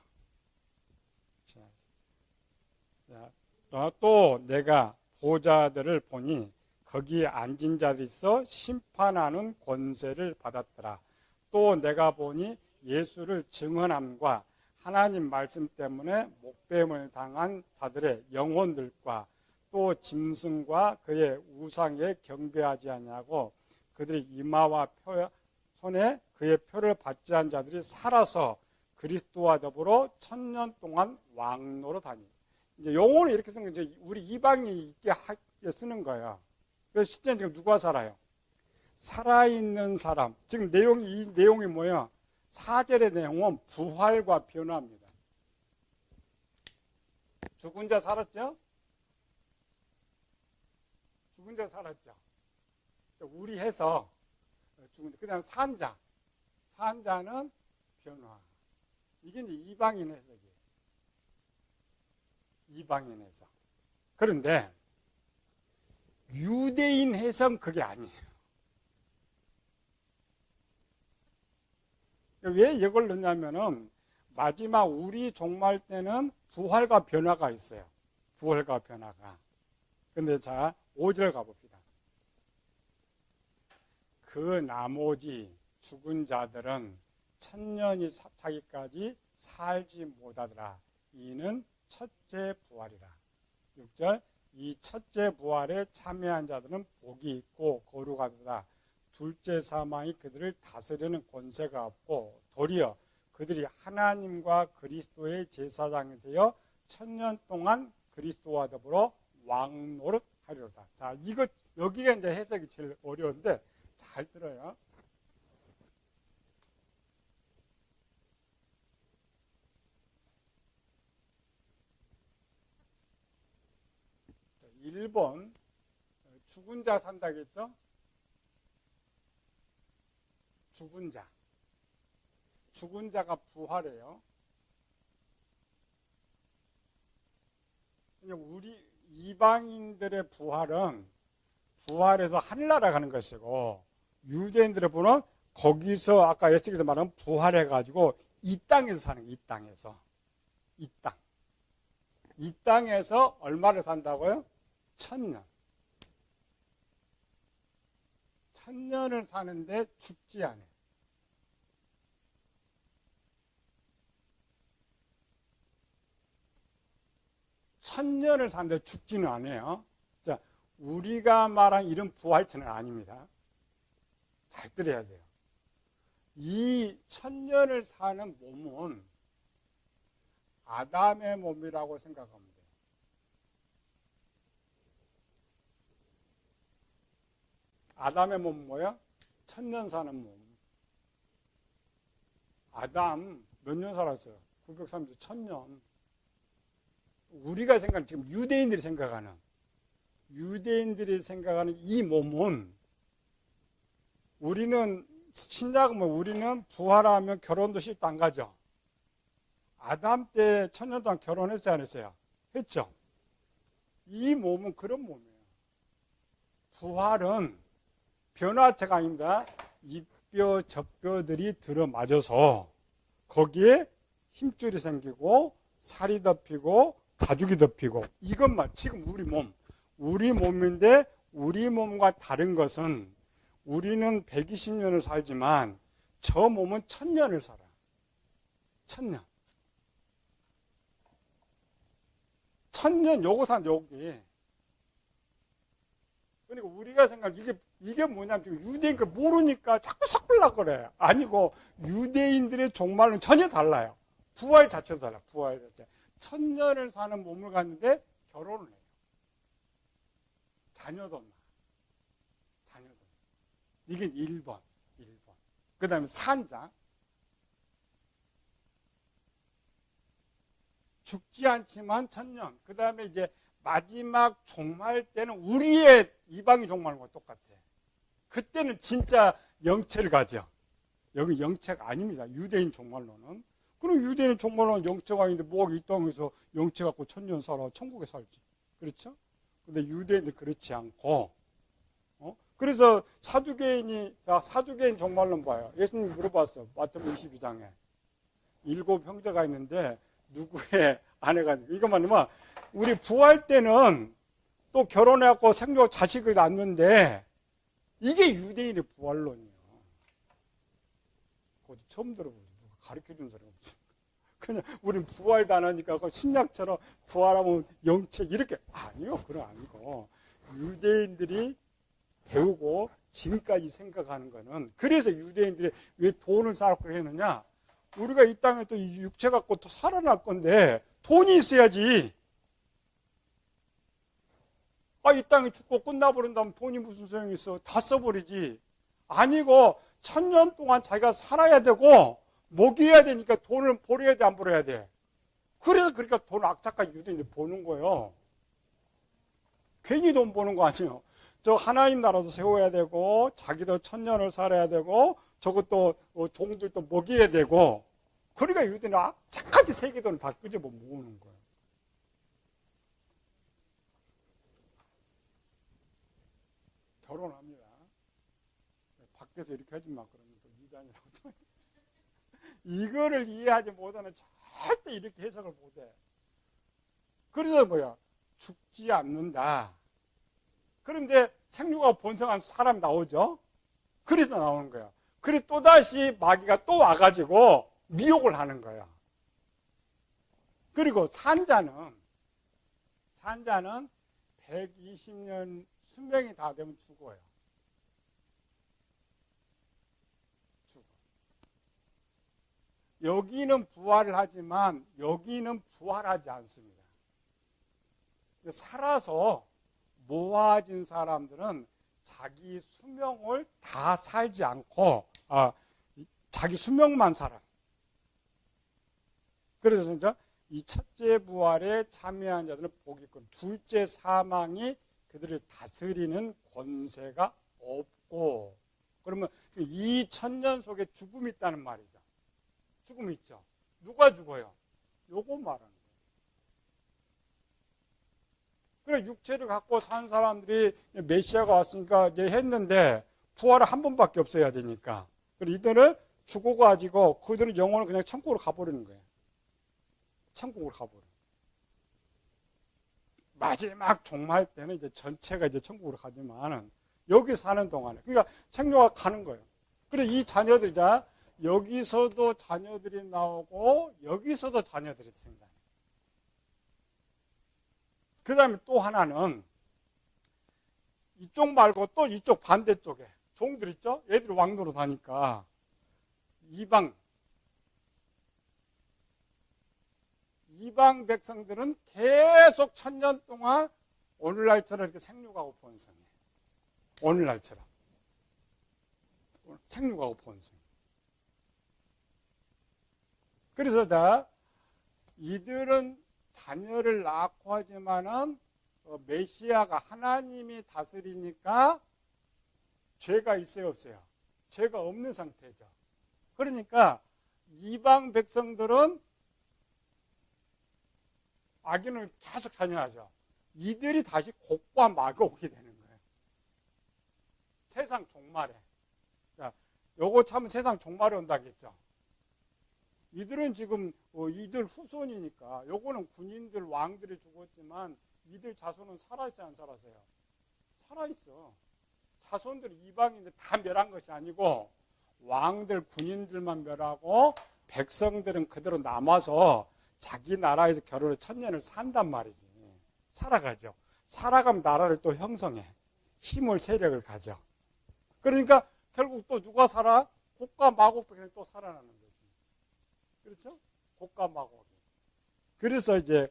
S1: 자, 또 내가 보좌들을 보니 거기에 앉은 자들이 있어 심판하는 권세를 받았더라. 또 내가 보니 예수를 증언함과 하나님 말씀 때문에 목뱀을 당한 자들의 영혼들과 또 짐승과 그의 우상에 경배하지 아니하고 그들의 이마와 손에 그의 표를 받지 않은 자들이 살아서 그리스도와 더불어 1000년 동안 왕노로 다니. 이제 용어는 이렇게 쓰는 거 이제 우리 이방인이 있게 쓰는 거야. 그래서 실제 지금 누가 살아요? 살아있는 사람. 지금 이 내용이 뭐야? 4절의 내용은 부활과 변화입니다. 죽은 자 살았죠? 죽은 자 살았죠? 우리 해서 죽은 자. 그 다음에 산 자는 변화. 이게 이제 이방인 해석이에요. 이방인 해석. 그런데 유대인 해석은 그게 아니에요. 왜 이걸 넣냐면은 마지막 우리 종말 때는 부활과 변화가 있어요. 부활과 변화가. 근데 자, 5절 가봅시다. 그 나머지 죽은 자들은 천년이 차기까지 살지 못하더라. 이는 첫째 부활이라. 6절 이 첫째 부활에 참여한 자들은 복이 있고 거룩하다. 둘째 사망이 그들을 다스리는 권세가 없고 도리어 그들이 하나님과 그리스도의 제사장이 되어 천년 동안 그리스도와 더불어 왕노릇하리로다. 자, 이거 여기가 이제 해석이 제일 어려운데 잘 들어요. 1번 죽은 자 산다겠죠? 죽은 자가 부활해요. 우리 이방인들의 부활은 부활해서 하늘나라 가는 것이고 유대인들의 부활은 거기서 아까 예수께서 말한 부활해가지고 이 땅에서 사는 거예요. 이 땅에서. 이 땅에서 얼마를 산다고요? 1000년. 1000년을 사는데 죽지 않아요. 천년을 사는데 죽지는 않아요. 자, 우리가 말한 이런 부활체는 아닙니다. 잘 들어야 돼요. 이 1000년을 사는 몸은 아담의 몸이라고 생각하면 돼요. 아담의 몸은 뭐야? 1000년 사는 몸. 아담 몇 년 살았어요? 930, 1000년. 우리가 생각하는, 지금 유대인들이 생각하는 이 몸은, 우리는 신약은 우리는 부활하면 결혼도 쉽도 안 가죠. 아담 때 1000년 동안 결혼했어요, 안 했어요? 했죠. 이 몸은 그런 몸이에요. 부활은 변화체가 아닙니다. 이뼈 젖뼈들이 들어맞아서 거기에 힘줄이 생기고 살이 덮이고 가죽이 덮이고, 이것만. 지금 우리 몸인데 우리 몸과 다른 것은 우리는 120년을 살지만 저 몸은 1000년을 살아. 1000년. 1000년 요거 산 여기. 그러니까 우리가 생각하는 이게 뭐냐면 지금 유대인 걸 모르니까 자꾸 섞으려고 그래. 아니고 유대인들의 종말은 전혀 달라요. 부활 자체도 달라. 부활 자체. 1000년을 사는 몸을 갖는데 결혼을 해요. 자녀도 낳아. 이게 1번. 그 다음에 산자. 죽지 않지만 1000년. 그 다음에 이제 마지막 종말 때는 우리의 이방인 종말과 똑같아. 그때는 진짜 영체를 가져. 여기 영체가 아닙니다. 유대인 종말로는. 그럼 유대인 종말로는 영체가 아닌데 뭐가 이 땅에서 영체 갖고 1000년 살아. 천국에 살지. 그렇죠? 근데 유대인은 그렇지 않고, 그래서 사두개인 종말론 봐요. 예수님 물어봤어. 마태복음 22장에. 7 형제가 있는데 누구의 아내가, 이것만 하면 우리 부활 때는 또 결혼해갖고 생존 자식을 낳는데 이게 유대인의 부활론이에요. 그것도 처음 들어보죠. 누가 가르쳐준 사람 없지. 그냥 우린 부활도 안 하니까 신약처럼 부활하면 영체 이렇게. 아니요. 그건 아니고 유대인들이 배우고 지금까지 생각하는 거는, 그래서 유대인들이 왜 돈을 쌓고 했느냐, 우리가 이 땅에 또 육체 갖고 또 살아날 건데 돈이 있어야지. 이 땅이 죽고 끝나버린다면 돈이 무슨 소용이 있어? 다 써버리지. 아니고 1000년 동안 자기가 살아야 되고 먹여야 되니까 돈을 벌어야 돼, 안 벌어야 돼? 그래서 그러니까 돈 악착같이 유대인들이 버는 거예요. 괜히 돈 버는 거 아니에요. 저 하나님 나라도 세워야 되고 자기도 1000년을 살아야 되고 저것도 종들도 먹여야 되고, 그러니까 유대인은 악착같이 세계돈을 다 끄집어 모으는 거예요. 결혼합니다. 밖에서 이렇게 하지 마 그러면 미장이라고. 이거를 이해하지 못하는 절대 이렇게 해석을 못해. 그래서 뭐야? 죽지 않는다. 그런데 생육하고 번성한 사람이 나오죠. 그래서 나오는 거야. 그래 또다시 마귀가 또 와가지고 미혹을 하는 거야. 그리고 산자는 120년 수명이 다 되면 죽어요. 여기는 부활을 하지만 여기는 부활하지 않습니다. 살아서 모아진 사람들은 자기 수명을 다 살지 않고 자기 수명만 살아. 그래서 진짜 이 첫째 부활에 참여한 자들은 복이 있고, 둘째 사망이 그들을 다스리는 권세가 없고, 그러면 이 1000년 속에 죽음이 있다는 말이죠. 죽음이 있죠. 누가 죽어요? 요거 말하는 거예요. 그래 육체를 갖고 산 사람들이 메시아가 왔으니까 이제 했는데 부활을 한 번밖에 없어야 되니까, 그래 이들은 죽어가지고 그들은 영혼을 그냥 천국으로 가버리는 거예요. 천국으로 가버려. 마지막 종말 때는 이제 전체가 이제 천국으로 가지만은 여기 사는 동안에, 그러니까 생명가 가는 거예요. 그래 이 자녀들이 여기서도 자녀들이 나오고 여기서도 자녀들이 생겨요. 그 다음에 또 하나는 이쪽 말고 또 이쪽 반대쪽에 종들 있죠? 얘들이 왕노릇 하니까 이방 백성들은 계속 1000년 동안 오늘날처럼 이렇게 생육하고 번성해. 오늘날처럼 생육하고 번성. 그래서 이들은 자녀를 낳고 하지만은 메시아가 하나님이 다스리니까 죄가 있어요, 없어요? 죄가 없는 상태죠. 그러니까 이방 백성들은 악인을 계속 자녀하죠. 이들이 다시 곡과 마곡이 되는 거예요. 세상 종말에. 자, 요거 참 세상 종말에 온다겠죠. 이들은 지금 이들 후손이니까, 요거는 군인들 왕들이 죽었지만 이들 자손은 살아있지 안 살았어요? 살아있어. 자손들이 이방인들 다 멸한 것이 아니고 왕들 군인들만 멸하고 백성들은 그대로 남아서 자기 나라에서 겨루를 1000년을 산단 말이지. 살아가죠. 살아가면 나라를 또 형성해. 힘을 세력을 가져. 그러니까 결국 또 누가 살아? 곡과 마곡 백성이 또 살아나는 거지. 그렇죠? 곡과 마곡. 그래서 이제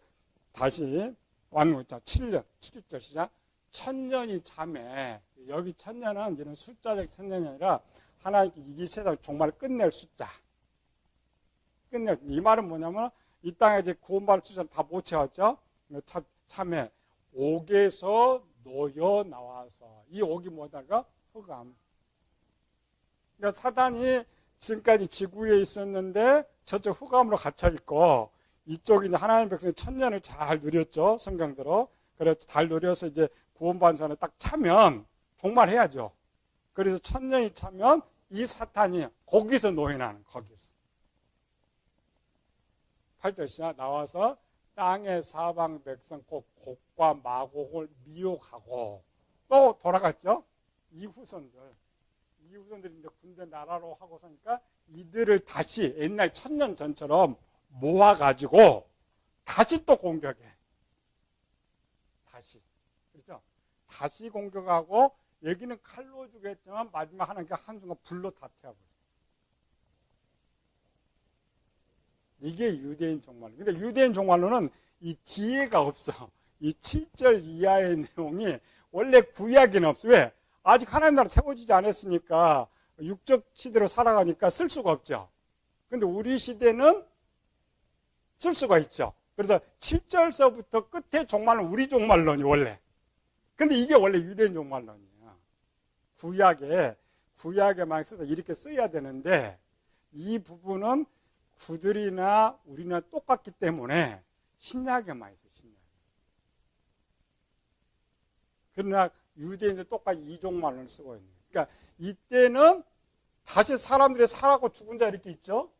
S1: 다시 왕노자 7년, 7절 시작. 1000년이 참에, 여기 1000년은 이제는 숫자적 1000년이 아니라 하나님께 이 세상 정말 끝낼 숫자. 끝낼. 이 말은 뭐냐면 이 땅에 이제 구원받을 숫자를 다 못 채웠죠? 참에 옥에서 놓여 나와서, 이 옥이 뭐다가 흑암. 그러니까 사단이 지금까지 지구에 있었는데 저쪽 흑암으로 갇혀 있고, 이쪽이 이제 하나님 백성이 1000년을 잘 누렸죠, 성경대로. 그래서 잘 누려서 이제 구원받은 사람이 딱 차면 정말 해야죠. 그래서 1000년이 차면 이 사탄이 거기서 노예나는, 거기서. 8절 시작. 나와서 땅의 사방 백성 곧 곡과 마곡을 미혹하고, 또 돌아갔죠. 이 후손들이 이제 군대 나라로 하고 사니까 이들을 다시 옛날 1000년 전처럼 모아가지고 다시 또 공격해. 다시. 그렇죠? 다시 공격하고, 여기는 칼로 죽였지만 마지막 하나님께 한순간 불로 다 태워버려. 이게 유대인 종말. 근데 유대인 종말로는 이 뒤에가 없어. 이 7절 이하의 내용이 원래 구약에는 없어요. 왜? 아직 하나님 나라 세워지지 않았으니까 육적 시대로 살아가니까 쓸 수가 없죠. 근데 우리 시대는 쓸 수가 있죠. 그래서 7절서부터 끝에 종말론 우리 종말론이 원래. 근데 이게 원래 유대인 종말론이에요. 구약에만 쓰다 이렇게 써야 되는데 이 부분은 구들이나 우리나 똑같기 때문에 신약에만 있어요. 신약. 그러나 유대인도 똑같이 이 종말론을 쓰고 있는 거예요. 그러니까 이때는 다시 사람들이 살아고 죽은 자 이렇게 있죠.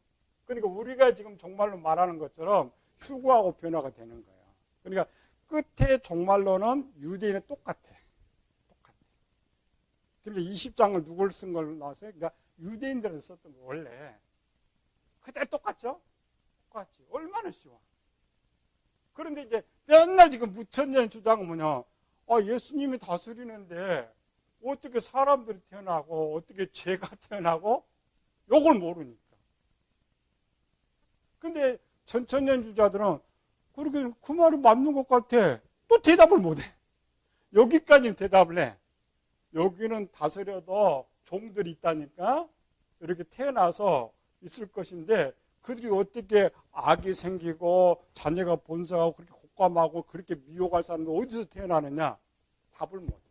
S1: 그러니까 우리가 지금 종말론 말하는 것처럼 휴거하고 변화가 되는 거예요. 그러니까 끝에 종말론은 유대인은 똑같아. 그러니까 20장을 누굴 쓴 걸로 나왔어요? 그러니까 유대인들은 썼던 거 원래. 그때 똑같죠? 똑같지. 얼마나 쉬워. 그런데 이제 맨날 지금 무천년 주장은 뭐냐. 예수님이 다스리는데 어떻게 사람들이 태어나고 어떻게 죄가 태어나고 요걸 모르니까. 근데 전천년 주자들은 그렇게 그 말이 맞는 것 같아. 또 대답을 못해. 여기까지는 대답을 해. 여기는 다스려도 종들이 있다니까 이렇게 태어나서 있을 것인데 그들이 어떻게 악이 생기고 자녀가 번성하고 그렇게 곶감하고 그렇게 미혹할 사람들 어디서 태어나느냐? 답을 못해.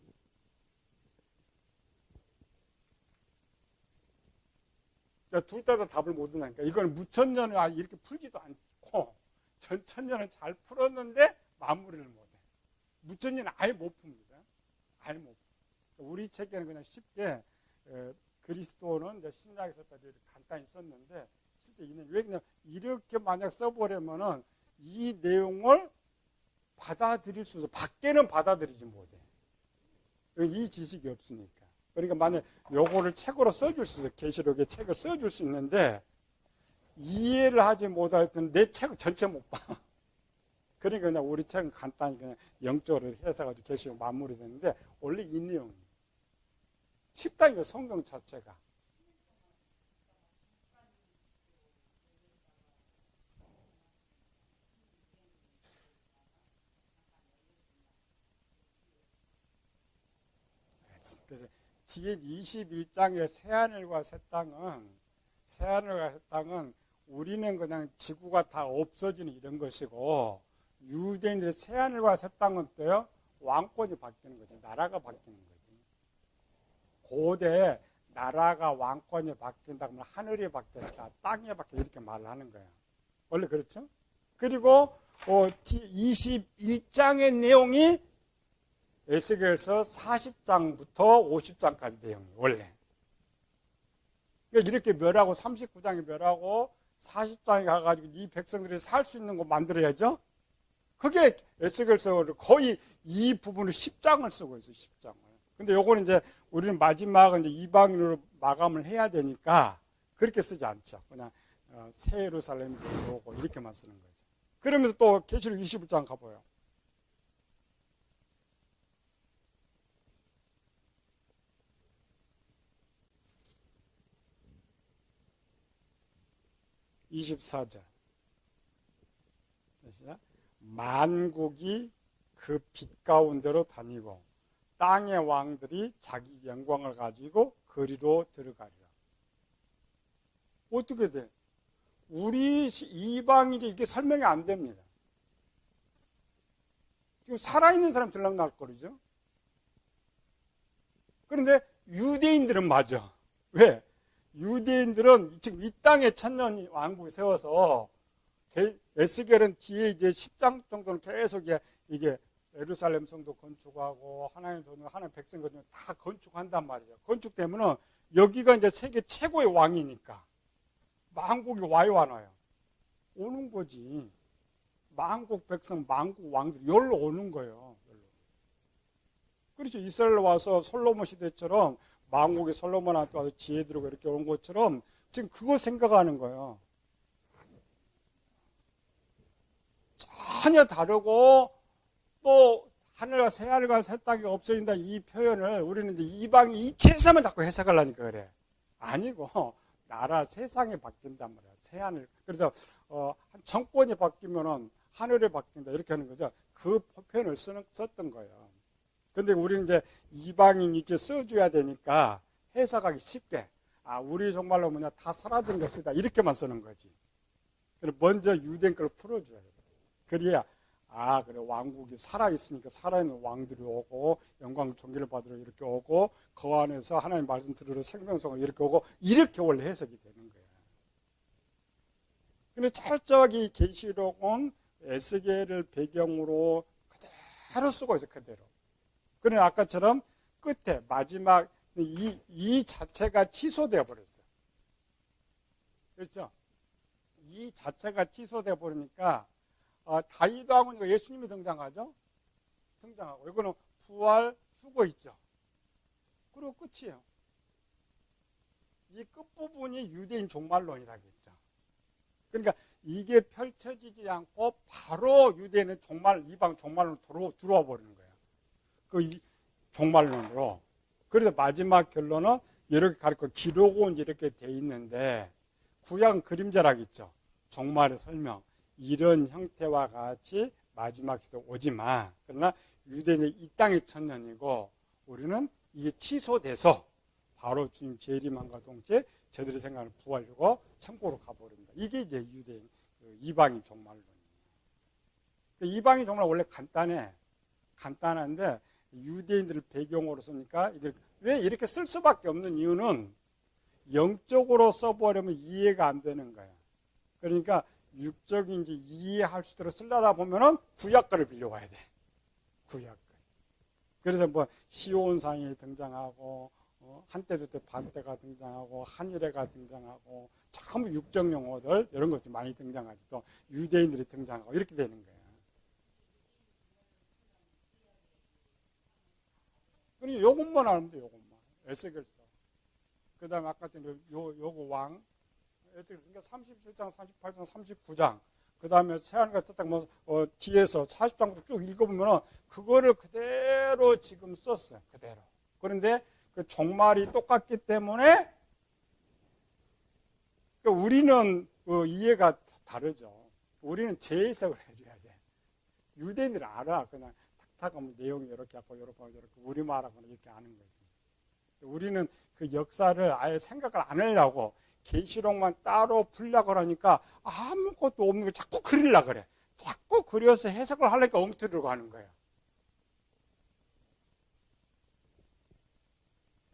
S1: 둘 다 답을 못 한다니까. 이건 무천년을 이렇게 풀지도 않고 전천년은 잘 풀었는데 마무리를 못해. 무천년은 아예 못 풉니다. 아예 못 풉니다. 우리 책에는 그냥 쉽게 그리스도는 이제 신약에서 간단히 썼는데 실제 왜 그냥 이렇게 만약 써보려면은 이 내용을 받아들일 수 있어. 밖에는 받아들이지 못해. 이 지식이 없으니까. 그러니까 만약 요거를 책으로 써줄 수 있어. 계시록의 책을 써줄 수 있는데 이해를 하지 못할 때는 내 책을 전체 못 봐. 그러니까 그냥 우리 책은 간단히 그냥 영적으로 해석가지고 계시록 마무리되는데 원래 이 내용이 쉽다니까 성경 자체가. 그래서 뒤에 21장의 새하늘과 새 땅은 우리는 그냥 지구가 다 없어지는 이런 것이고 유대인들의 새하늘과 새 땅은 또요 왕권이 바뀌는 거죠. 나라가 바뀌는 거죠. 고대 나라가 왕권이 바뀐다 그러면 하늘이 바뀌었다, 땅이 바뀌었다 이렇게 말을 하는 거예요. 원래 그렇죠? 그리고 21장의 내용이 에스겔서 40장부터 50장까지 내용이 원래. 그러니까 이렇게 멸하고 39장이 멸하고 40장에 가가지고 이 백성들이 살 수 있는 거 만들어야죠. 그게 에스겔서를 거의 이 부분을 10장을 쓰고 있어요. 10장을. 근데 요거는 이제 우리는 마지막은 이제 이방인으로 마감을 해야 되니까 그렇게 쓰지 않죠. 그냥 새 예루살렘이 오고 이렇게만 쓰는 거죠. 그러면서 또 계시록 21장 가봐요. (24절) 만국이 그 빛 가운데로 다니고 땅의 왕들이 자기 영광을 가지고 그리로 들어가리라. 어떻게 돼? 우리 이방인이 이게 설명이 안 됩니다. 지금 살아있는 사람 들락날거리죠. 그런데 유대인들은 맞아. 왜? 유대인들은 지금 이 땅에 천년 왕국을 세워서 에스겔은 뒤에 이제 10장 정도는 계속 이게 예루살렘 성도 건축하고 하나님 돈 하나님 백성 건축 다 건축한단 말이에요. 건축되면은 여기가 이제 세계 최고의 왕이니까 만국이 와요 안 와요? 오는 거지. 만국 백성, 만국 왕들 열로 오는 거예요. 그렇죠. 이스라엘 와서 솔로몬 시대처럼 만국이 솔로몬한테 와서 지혜 들고 이렇게 온 것처럼 지금 그거 생각하는 거예요. 전혀 다르고 또 하늘과 새하늘과 새 땅이 없어진다 이 표현을 우리는 이제 이방이 이체에서만 자꾸 해석하려니까 그래. 아니고 나라 세상이 바뀐단 말이야. 새하늘. 그래서 정권이 바뀌면은 하늘이 바뀐다 이렇게 하는 거죠. 그 표현을 썼던 거예요. 근데 우리는 이제 이방인이 이제 써줘야 되니까 해석하기 쉽게, 우리 정말로 뭐냐, 다 사라진 것이다. 이렇게만 쓰는 거지. 그래서 먼저 유대인 걸 풀어줘야 돼. 그래야, 그래, 왕국이 살아있으니까 살아있는 왕들이 오고, 영광 존귀를 받으러 이렇게 오고, 그 안에서 하나님 말씀 들으러 생명성을 이렇게 오고, 이렇게 원래 해석이 되는 거예요. 근데 철저하게 계시록은 에스겔을 배경으로 그대로 쓰고 있어요, 그대로. 그런데 아까처럼 끝에, 마지막, 이 자체가 취소되어 버렸어요. 그렇죠? 이 자체가 취소되어 버리니까, 다윗 왕은 예수님이 등장하죠? 등장하고, 이거는 부활, 휴거 있죠? 그리고 끝이에요. 이 끝부분이 유대인 종말론이라겠죠. 그러니까 이게 펼쳐지지 않고 바로 유대인은 이방 종말론으로 들어와 버리는 거예요. 그 종말론으로. 그래서 마지막 결론은 이렇게 가르쳐 기록은 이렇게 돼 있는데 구약 그림자라겠죠. 종말의 설명. 이런 형태와 같이 마지막 시대 오지만 그러나 유대인이 이 땅의 천년이고 우리는 이게 취소돼서 바로 주님 재림함과 동시에 저들이 생각하는 부활이고 천국으로 가버립니다. 이게 이제 유대인 이방인 종말론이에요. 이방인 종말 원래 간단한데 유대인들을 배경으로 쓰니까 이게 왜 이렇게 쓸 수밖에 없는 이유는 영적으로 써버리면 이해가 안 되는 거예요. 그러니까 육적인지 이해할 수 있도록 쓰려다 보면은 구약가를 빌려와야 돼. 구약가. 그래서 뭐 시온상이 등장하고 한때도 반때가 등장하고 한일해가 등장하고 참 육적 용어들 이런 것도 많이 등장하죠. 또 유대인들이 등장하고 이렇게 되는 거예요. 그러니 요것만 알면 돼. 요것만. 에스겔서. 그 다음에 아까 전에 요거 왕 에스겔 37장, 38장, 39장 그 다음에 세안과 딱 뒤에서 40장부터 쭉 읽어보면 그거를 그대로 지금 썼어요. 그대로. 그런데 그 종말이 똑같기 때문에 우리는 이해가 다르죠. 우리는 재해석을 해줘야 돼. 유대인들은 알아. 그냥 탁탁 하면 내용이 이렇게 하고 이렇게 우리말하고 이렇게 아는 거지. 우리는 그 역사를 아예 생각을 안 하려고 계시록만 따로 풀려고 그러니까 아무것도 없는 걸 자꾸 그리려고 그래. 자꾸 그려서 해석을 하려니까 엉터리로 가는 거예요.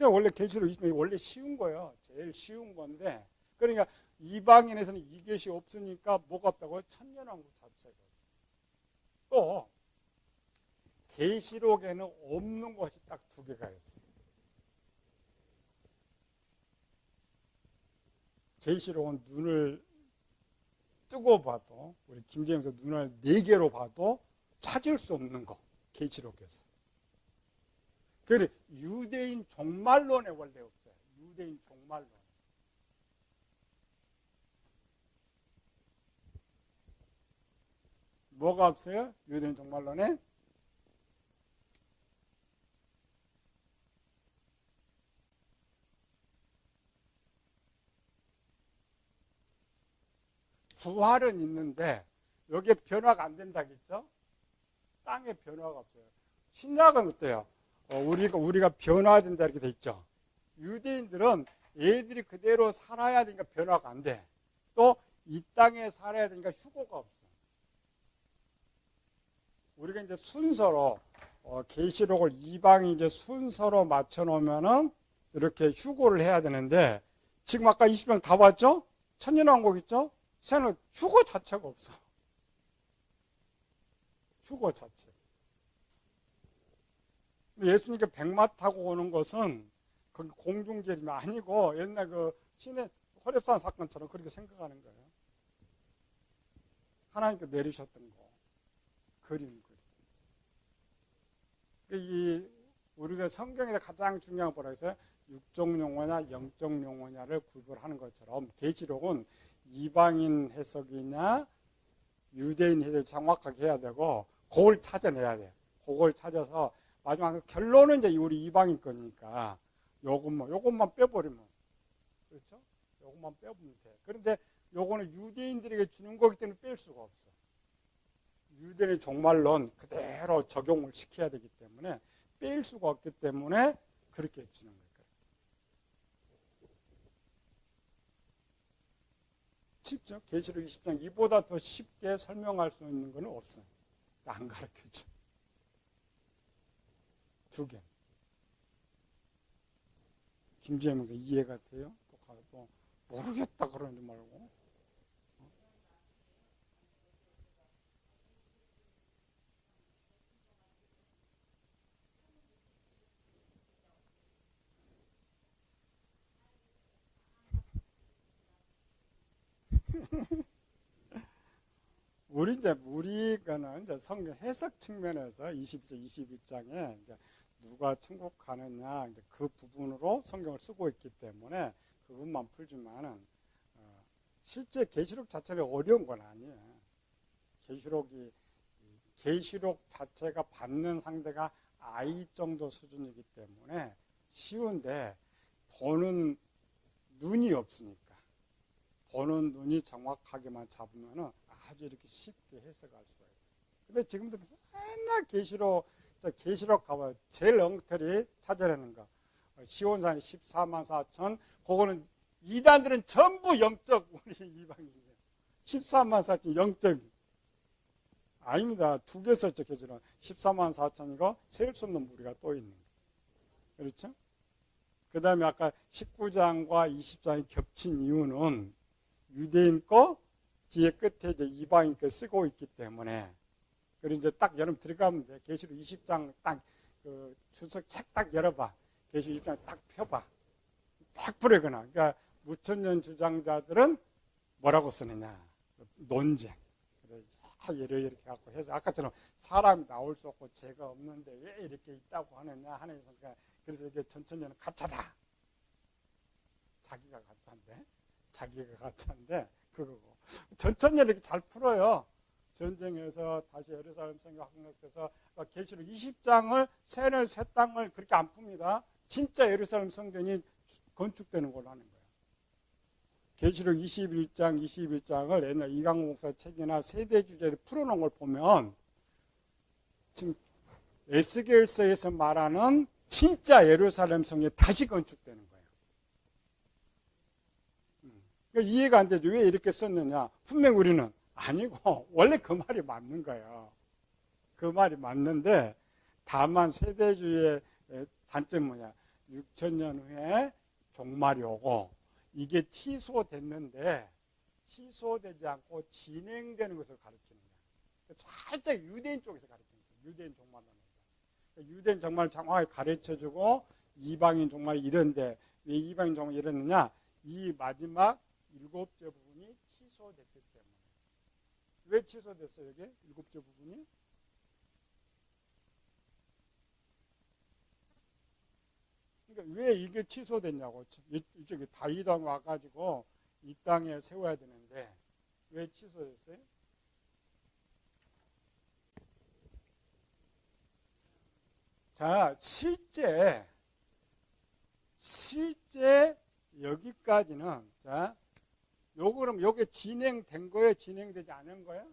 S1: 원래 계시록 있으면 원래 쉬운 거예요. 제일 쉬운 건데 그러니까 이방인에서는 이것이 없으니까 뭐가 없다고 천년왕국 자체가 또 계시록에는 없는 것이 딱 두 개가 있어요. 계시록은 눈을 뜨고 봐도 우리 김재영서 눈을 4개로 봐도 찾을 수 없는 거 계시록에서. 그래 유대인 종말론에 원래 없어요. 유대인 종말론. 뭐가 없어요? 유대인 종말론에? 부활은 있는데 여기에 변화가 안 된다겠죠? 땅에 변화가 없어요. 신약은 어때요? 우리가 변화된다 이렇게 돼 있죠. 유대인들은 얘들이 그대로 살아야 되니까 변화가 안 돼. 또 이 땅에 살아야 되니까 휴고가 없어. 우리가 이제 순서로 계시록을 이방이 이제 순서로 맞춰 놓으면은 이렇게 휴고를 해야 되는데 지금 아까 20명 다 봤죠? 천년왕국 있죠? 새는 휴고 자체가 없어. 휴고 자체. 예수님께 백마 타고 오는 것은 거기 공중재림이 아니고 옛날 그 신의 호렙산 사건처럼 그렇게 생각하는 거예요. 하나님께 내리셨던 거. 그림. 우리가 성경에서 가장 중요한 거 뭐라 해서 육적 용어냐 영적 용어냐를 구별하는 것처럼 계시록은 이방인 해석이냐 유대인 해석을 정확하게 해야 되고 그걸 찾아내야 돼. 그걸 찾아서 마지막 결론은 이제 우리 이방인 거니까 요것만 빼버리면 그렇죠? 요것만 빼보면 돼. 그런데 요거는 유대인들에게 주는 거기 때문에 뺄 수가 없어. 유대인의 종말론 그대로 적용을 시켜야 되기 때문에 빼일 수가 없기 때문에 그렇게 해주는 거예요. 쉽죠? 계시록 20장 이보다 더 쉽게 설명할 수 있는 건 없어요. 안 가르쳐줘. 두 개. 김지혜 목사 이해가 돼요? 또 가도 모르겠다 그러지 말고. 우리가는 이제 성경 해석 측면에서 20장, 21장에 이제 누가 천국 가느냐 이제 그 부분으로 성경을 쓰고 있기 때문에 그것만 풀지만은 실제 계시록 자체가 어려운 건 아니에요. 계시록 자체가 받는 상대가 아이 정도 수준이기 때문에 쉬운데 보는 눈이 없으니까 보는 눈이 정확하게만 잡으면은 아주 이렇게 쉽게 해석할 수가 있어요. 근데 지금도 맨날 계시록 가봐요. 제일 엉터리 찾아내는 거. 시온산이 14만 4천. 그거는 이단들은 전부 영적 우리 이방인이에요. 14만 4천 영적. 아닙니다. 두 개 썼죠. 계시록. 14만 4천이고 셀 수 없는 무리가 또 있는 거예요. 그렇죠? 그 다음에 아까 19장과 20장이 겹친 이유는 유대인 거 뒤에 끝에 이제 이방인 거 쓰고 있기 때문에 그리고 이제 딱 여러분 들어가면 돼. 계시록 20장 딱 그 주석 책 딱 열어봐. 계시록 20장 딱 펴봐. 딱 부르거나. 그러니까 무천년 주장자들은 뭐라고 쓰느냐? 논쟁. 이렇게 갖고 해서 아까처럼 사람이 나올 수 없고 죄가 없는데 왜 이렇게 있다고 하느냐 하는 거니까 그래서 이게 전천년은 가짜다. 자기가 가짜인데 그거고. 전천년 이렇게 잘 풀어요. 전쟁에서 다시 예루살렘 성이 확립돼서 계시록 20장을 새 땅을 그렇게 안 풉니다. 진짜 예루살렘 성전이 건축되는 걸로 하는 거예요. 계시록 21장을 옛날 이강호 목사 책이나 세대 주제를 풀어놓은 걸 보면 지금 에스겔서에서 말하는 진짜 예루살렘 성이 다시 건축되는 거예요. 그러니까 이해가 안 되죠. 왜 이렇게 썼느냐. 분명 우리는 아니고 원래 그 말이 맞는 거예요. 그 말이 맞는데 다만 세대주의의 단점은 뭐냐. 6천년 후에 종말이 오고 이게 취소됐는데 취소되지 않고 진행되는 것을 가르치는 거예요. 살짝 유대인 쪽에서 가르치는 거예요. 유대인 종말론. 유대인 정말 정확하게 가르쳐주고 이방인 종말이 이런데 왜 이방인 종말이 이랬느냐. 이 마지막 일곱째 부분이 취소됐기 때문에. 왜 취소됐어요? 이게 일곱째 부분이? 그러니까 왜 이게 취소됐냐고. 이쪽에 다윗 왕 와가지고 이 땅에 세워야 되는데 왜 취소됐어요? 자, 실제 여기까지는 자, 그럼 요게 진행된 거예요? 진행되지 않은 거예요?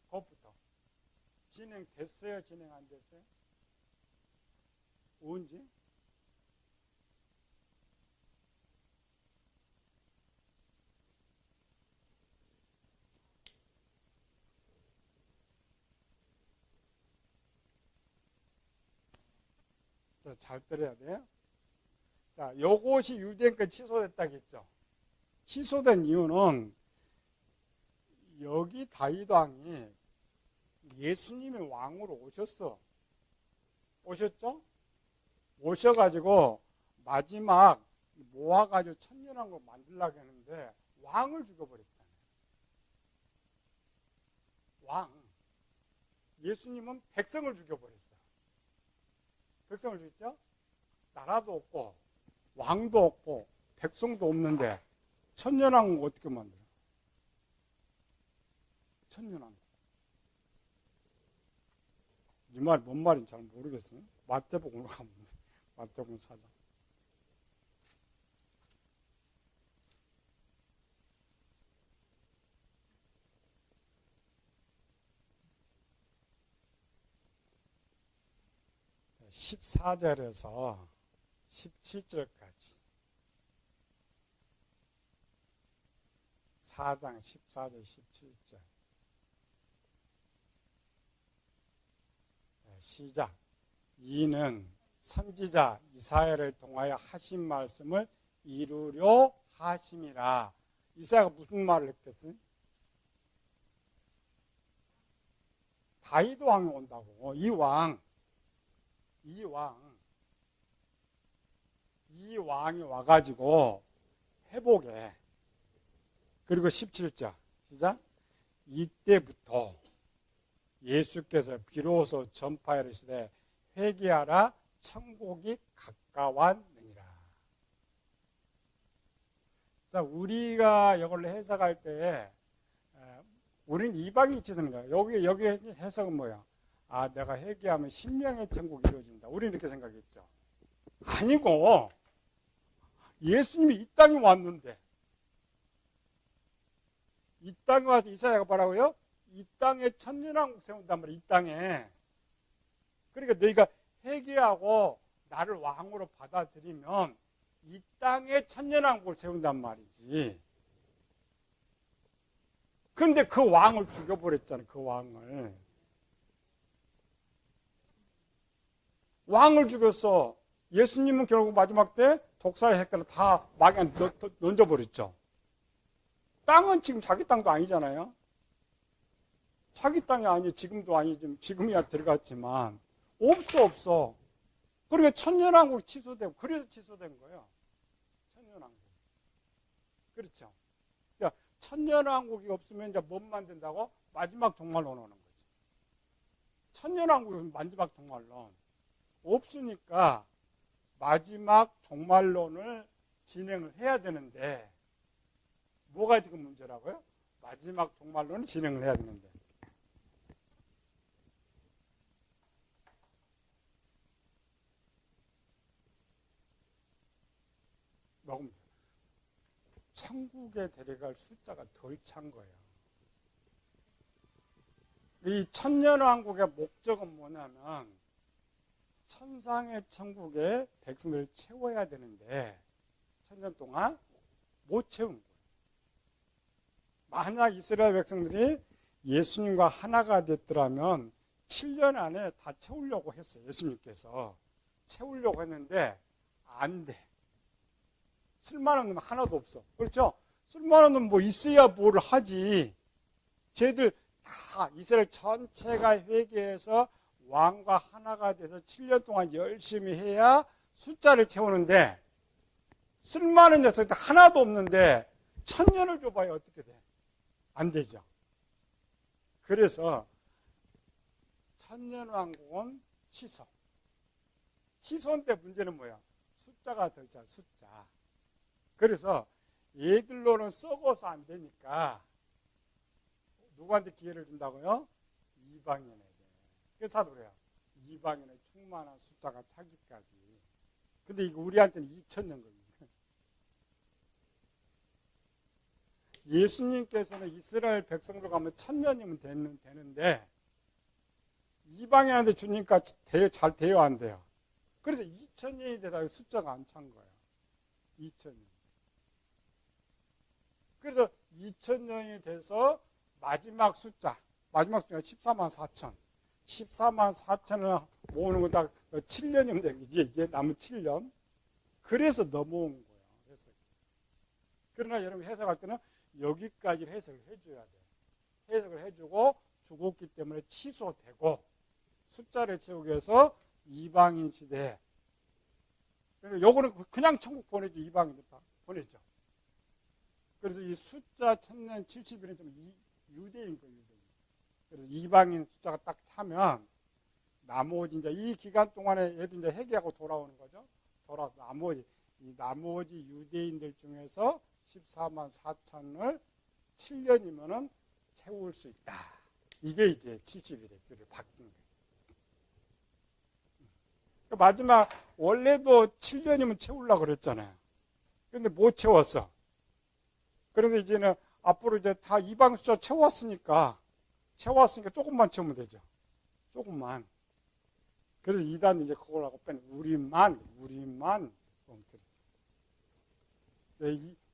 S1: 그것부터. 진행됐어요? 진행 안 됐어요? 언제? 자, 잘 들어야 돼요. 자, 요것이 유대인권 취소됐다겠죠. 취소된 이유는 여기 다윗 왕이 예수님의 왕으로 오셨죠? 오셔가지고 마지막 모아가지고 천년왕국 만들려고 했는데 왕을 죽여버렸잖아요. 왕. 예수님은 백성을 죽여버렸어요. 백성을 죽였죠? 나라도 없고 왕도 없고 백성도 없는데 천년왕국 어떻게 만들어요? 천년왕국. 이 말이 뭔 말인지 잘 모르겠어요. 마태복음 가면 돼. 마태복음 4장. 14절에서 17절까지 4장 14절 17절 시작. 이는 선지자 이사야를 통하여 하신 말씀을 이루려 하심이라. 이사야가 무슨 말을 했겠어요? 다윗 왕이 온다고. 이 왕이 와가지고 회복해. 그리고 17절 시작. 이때부터 예수께서 비로소 전파하시되 회개하라 천국이 가까웠느니라. 자, 우리가 이걸 해석할 때 우리는 이방인이 치는 거야. 여기 해석은 뭐야? 아, 내가 회개하면 신명의 천국이 이루어진다. 우리는 이렇게 생각했죠. 아니고 예수님이 이 땅에 왔는데, 이 땅에 와서 이사야가 뭐라고요? 이 땅에 천년왕국 세운단 말이야. 이 땅에. 그러니까 너희가 회개하고 나를 왕으로 받아들이면 이 땅에 천년왕국을 세운단 말이지. 그런데 그 왕을 죽여버렸잖아. 그 왕을 죽였어. 예수님은 결국 마지막 때 독사의 핵들을 다 마귀한테 던져버렸죠. 땅은 지금 자기 땅도 아니잖아요. 자기 땅이 아니, 지금도 아니지. 지금이야 들어갔지만 없어. 그러니까 천년왕국이 취소되고, 그래서 취소된 거예요. 천년왕국. 그렇죠. 그러니까 천년왕국이 없으면 이제 못 만든다고? 마지막 종말론 오는 거지. 천년왕국이 마지막 종말론 없으니까 마지막 종말론을 진행을 해야 되는데, 뭐가 지금 문제라고요? 마지막 종말론을 진행을 해야 되는데. 먹으면 천국에 데려갈 숫자가 덜 찬 거예요. 이 천년왕국의 목적은 뭐냐면 천상의 천국에 백성들을 채워야 되는데 천년 동안 못 채운 거예요. 만약 이스라엘 백성들이 예수님과 하나가 됐더라면 7년 안에 다 채우려고 했어요. 예수님께서 채우려고 했는데 안 돼. 쓸만한 놈 하나도 없어. 그렇죠? 쓸만한 놈 뭐 있어야 뭘 하지. 쟤들 다 이스라엘 전체가 회개해서 왕과 하나가 돼서 7년 동안 열심히 해야 숫자를 채우는데, 쓸만한 녀석들 하나도 없는데 1000년을 줘봐야 어떻게 돼? 안 되죠. 그래서 천년왕국은 취소인데 문제는 뭐야? 숫자가 덜 차. 숫자. 그래서 얘들로는 썩어서 안 되니까 누구한테 기회를 준다고요? 이방인에게. 그래서 사도 그래요. 이방인의 충만한 숫자가 차기까지. 근데 이거 우리한테는 2000년 걸립니다. 예수님께서는 이스라엘 백성들 가면 1000년이면 되는데 이방인한테 주니까 잘 돼요, 안 돼요? 그래서 2000년이 되다 숫자가 안 찬 거예요. 2000년. 그래서 2000년이 돼서 마지막 숫자가 14만 4천. 14만 4천을 모으는 거 다 7년이면 되겠지. 이제 남은 7년. 그래서 넘어온 거예요. 그러나 여러분 해석할 때는 여기까지 해석을 해줘야 돼요. 해석을 해주고 죽었기 때문에 취소되고 숫자를 채우기 위해서 이방인 시대에, 그러니까 요거는 그냥 천국 보내죠. 이방인들 다 보내죠. 그래서 이 숫자 1000년 70일은 좀 유대인 거예요. 그래서 이방인 숫자가 딱 차면 나머지 이제 이 기간 동안에 얘도 이제 회개하고 돌아오는 거죠. 돌아서 나머지 유대인들 중에서 14만 4천을 7년이면은 채울 수 있다. 이게 이제 70일에 그를 바뀐 거예요. 마지막 원래도 7년이면 채우려고 그랬잖아요. 그런데 못 채웠어. 그런데 이제는 앞으로 이제 다 이방 숫자 채웠으니까 조금만 채우면 되죠. 조금만. 그래서 이단 이제 그걸 하고 뺀 우리만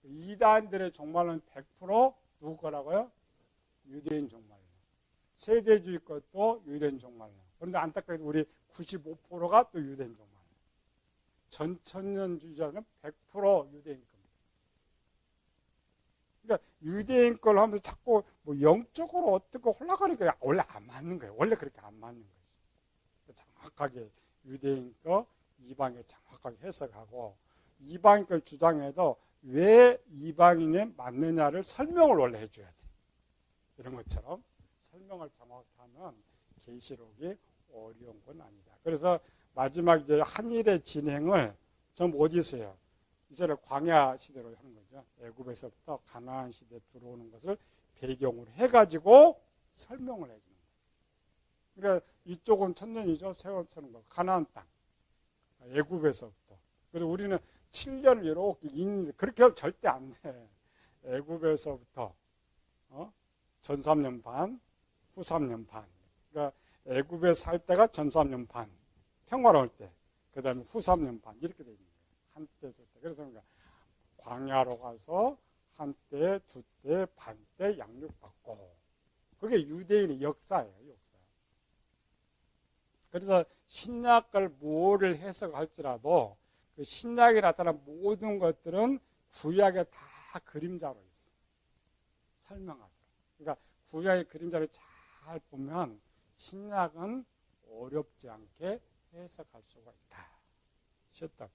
S1: 이단들의 종말은 100% 누구 거라고요? 유대인 종말로. 세대주의 것도 유대인 종말로. 그런데 안타깝게도 우리 95%가 또 유대인 종말로. 전천년주의자는 100% 유대인 겁니다. 그러니까 유대인 걸 하면서 자꾸 뭐 영적으로 어떻게 올라가니까 원래 안 맞는 거예요. 원래 그렇게 안 맞는 거예요. 정확하게 유대인 거 이방에 정확하게 해석하고 이방인 걸 주장해도 왜 이방인에 맞느냐를 설명을 원래 해줘야 돼. 이런 것처럼 설명을 정확하면 계시록이 어려운 건 아니다. 그래서 마지막 이제 한일의 진행을 전부 어디서 해요? 이스라엘 광야 시대로 하는 거죠. 애굽에서부터 가나안 시대 들어오는 것을 배경으로 해가지고 설명을 해주는 거예요. 그러니까 이쪽은 천년이죠. 세월 쓰는 거. 가나안 땅. 애굽에서부터. 그래서 우리는 7년을 이렇게 있는데 그렇게 하면 절대 안 돼. 애굽에서부터 전 3년 반, 후 3년 반. 그러니까 애굽에 살 때가 전 3년 반, 평화로울 때. 그 다음에 후 3년 반 이렇게 되는 거예요. 한때, 두때. 그래서 그러니까 광야로 가서 한때, 두때, 반때 양육받고. 그게 유대인의 역사예요. 역사. 그래서 신약을 뭐를 해석할지라도 그 신약에 나타난 모든 것들은 구약에 다 그림자로 있어. 설명하죠. 그러니까 구약의 그림자를 잘 보면 신약은 어렵지 않게 해석할 수가 있다. 쉬었다.